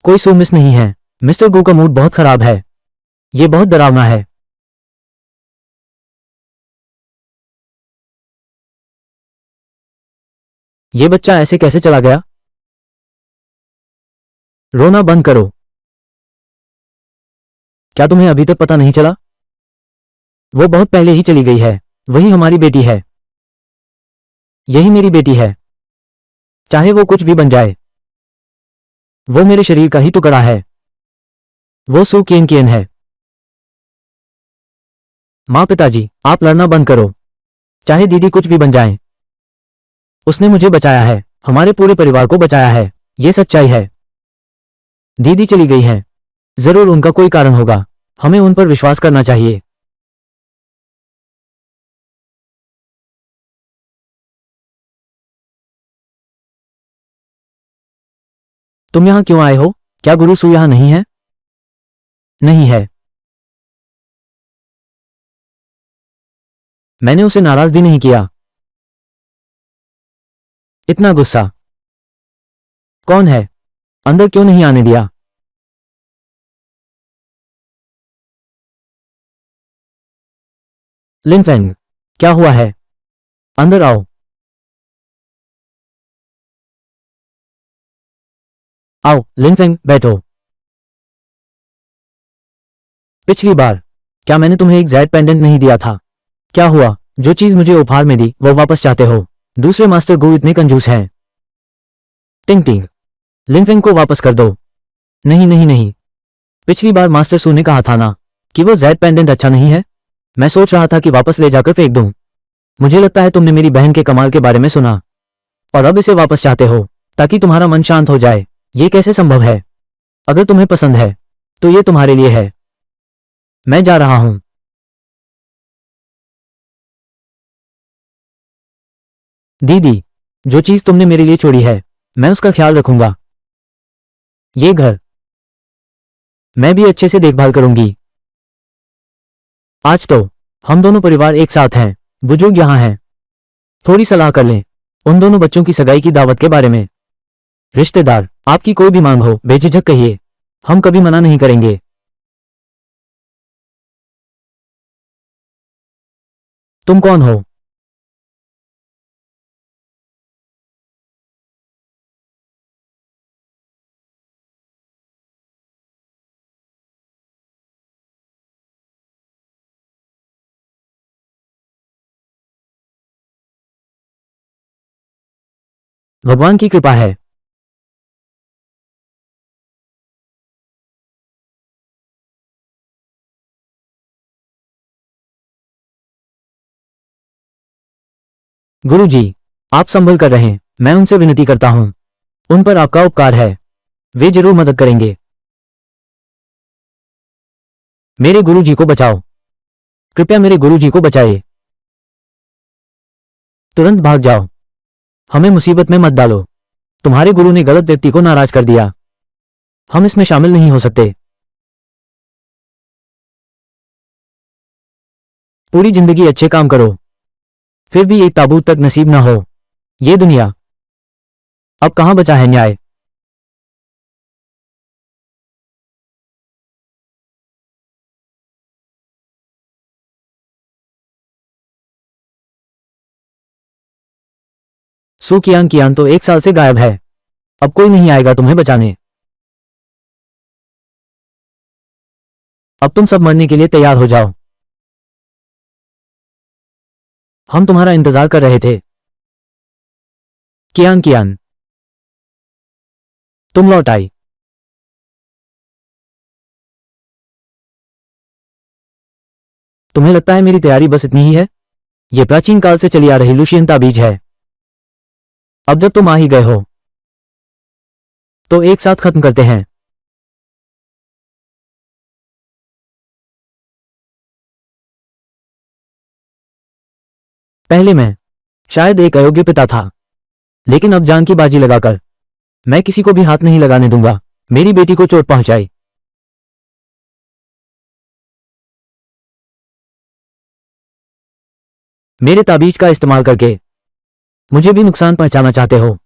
B: कोई सु मिस नहीं है। मिस्टर गु का मूड बहुत खराब है। ये बहुत डरावना है। ये बच्चा ऐसे कैसे चला गया? रोना बंद करो। क्या तुम्हें अभी तक पता नहीं चला? वो बहुत पहले ही चली गई है। वही हमारी बेटी है। यही मेरी बेटी है। चाहे वो कुछ भी बन जाए, वो मेरे शरीर का ही टुकड़ा है। वो सु कियन कियन है। माँ पिताजी, आप लड़ना बंद करो। चाहे दीदी कुछ भी बन जाए, उसने मुझे बचाया है, हमारे पूरे परिवार को बचाया है। ये सच्चाई है। दीदी चली गई है, जरूर उनका कोई कारण होगा। हमें उन पर विश्वास करना चाहिए। तुम यहां क्यों आए हो? क्या गुरु सु यहां नहीं है? नहीं है। मैंने उसे नाराज भी नहीं किया। इतना गुस्सा कौन है? अंदर क्यों नहीं आने दिया? लिनफेंग, क्या हुआ है? अंदर आओ। आओ लिनफेंग, बैठो। पिछली बार क्या मैंने तुम्हें एक जेड पेंडेंट नहीं दिया था? क्या हुआ? जो चीज मुझे उपहार में दी वो वापस चाहते हो? दूसरे मास्टर गु इतने कंजूस हैं। टिंग टिंग, लिनफेंग को वापस कर दो। नहीं नहीं नहीं, पिछली बार मास्टर सू ने कहा था ना कि वो जेड पेंडेंट अच्छा नहीं है। मैं सोच रहा था कि वापस ले जाकर फेंक दूं। मुझे लगता है तुमने मेरी बहन के कमाल के बारे में सुना और अब इसे वापस चाहते हो ताकि तुम्हारा मन शांत हो जाए। ये कैसे संभव है? अगर तुम्हें पसंद है तो ये तुम्हारे लिए है। मैं जा रहा हूं। दीदी, जो चीज तुमने मेरे लिए छोड़ी है मैं उसका ख्याल रखूंगा। ये घर मैं भी अच्छे से देखभाल करूंगी। आज तो हम दोनों परिवार एक साथ हैं। बुजुर्ग यहां हैं, थोड़ी सलाह कर लें उन दोनों बच्चों की सगाई की दावत के बारे में। रिश्तेदार, आपकी कोई भी मांग हो बेझिझक कहिए, हम कभी मना नहीं करेंगे। तुम कौन हो? भगवान की कृपा है। गुरुजी, आप संभल कर रहें। मैं उनसे विनती करता हूं, उन पर आपका उपकार है, वे जरूर मदद करेंगे। मेरे गुरुजी को बचाओ, कृपया मेरे गुरुजी को बचाइए। तुरंत भाग जाओ, हमें मुसीबत में मत डालो। तुम्हारे गुरु ने गलत व्यक्ति को नाराज कर दिया, हम इसमें शामिल नहीं हो सकते। पूरी जिंदगी अच्छे काम करो, फिर भी एक ताबूत तक नसीब ना हो। ये दुनिया, अब कहां बचा है न्याय? सू कियान कियान तो 1 साल से गायब है। अब कोई नहीं आएगा तुम्हें बचाने। अब तुम सब मरने के लिए तैयार हो जाओ। हम तुम्हारा इंतजार कर रहे थे। कियान कियान, तुम लौट आई। तुम्हें लगता है मेरी तैयारी बस इतनी ही है? ये प्राचीन काल से चली आ रही लुशियन ताबीज है। अब जब तुम आ ही गए हो तो एक साथ खत्म करते हैं। पहले मैं शायद एक अयोग्य पिता था, लेकिन अब जान की बाजी लगाकर मैं किसी को भी हाथ नहीं लगाने दूंगा मेरी बेटी को चोट पहुंचाई। मेरे ताबीज का इस्तेमाल करके मुझे भी नुकसान पहुंचाना चाहते हो?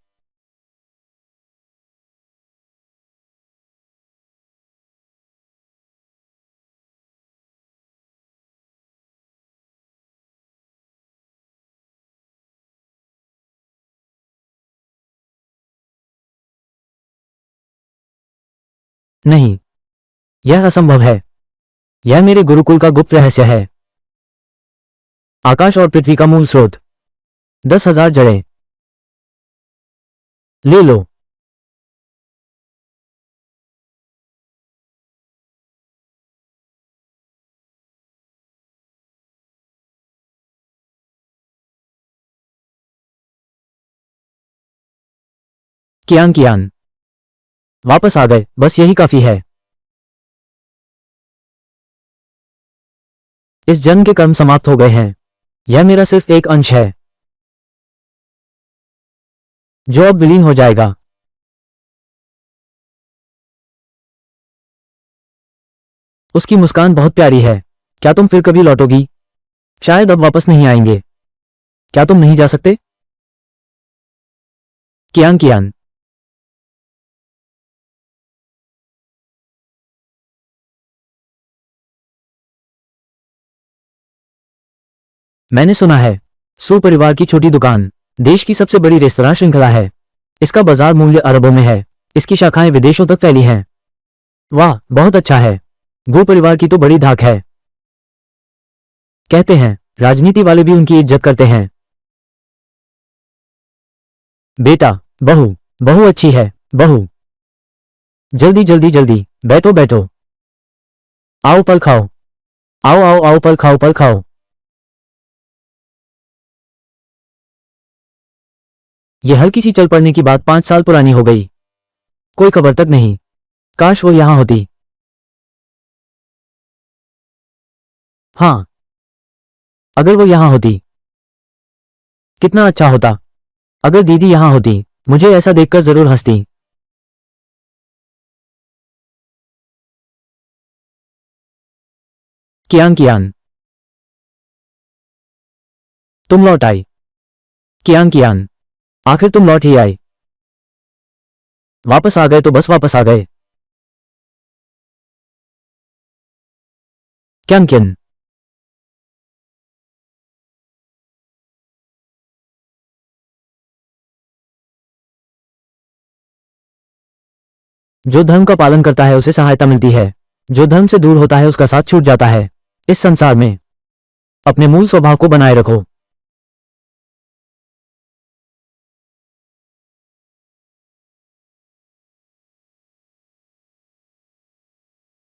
B: नहीं, यह असंभव है। यह मेरे गुरुकुल का गुप्त रहस्य है। आकाश और पृथ्वी का मूल स्रोत। 10,000 जड़ें। ले लो। कियान वापस आ गए, बस यही काफी है। इस जन्म के कर्म समाप्त हो गए हैं। यह मेरा सिर्फ एक अंश है जो अब विलीन हो जाएगा। उसकी मुस्कान बहुत प्यारी है। क्या तुम फिर कभी लौटोगी? शायद अब वापस नहीं आएंगे। क्या तुम नहीं जा सकते? कियान मैंने सुना है सू परिवार की छोटी दुकान देश की सबसे बड़ी रेस्तरां श्रृंखला है। इसका बाजार मूल्य अरबों में है। इसकी शाखाएं विदेशों तक फैली हैं। वाह, बहुत अच्छा है। गू परिवार की तो बड़ी धाक है। कहते हैं राजनीति वाले भी उनकी इज्जत करते हैं। बेटा, बहू बहू अच्छी है। बहू, जल्दी जल्दी जल्दी बैठो बैठो। आओ फल खाओ। आओ आओ आओ फल खाओ फल खाओ। यह हल्की सी चल पड़ने की बात 5 साल पुरानी हो गई। कोई खबर तक नहीं। काश वो यहां होती। हाँ, अगर वो यहां होती कितना अच्छा होता। अगर दीदी यहां होती मुझे ऐसा देखकर जरूर हंसती। कियान तुम लौट आई। कियान आखिर तुम लौट ही आई। वापस आ गए तो बस वापस आ गए। कियान जो धर्म का पालन करता है उसे सहायता मिलती है। जो धर्म से दूर होता है उसका साथ छूट जाता है। इस संसार में अपने मूल स्वभाव को बनाए रखो।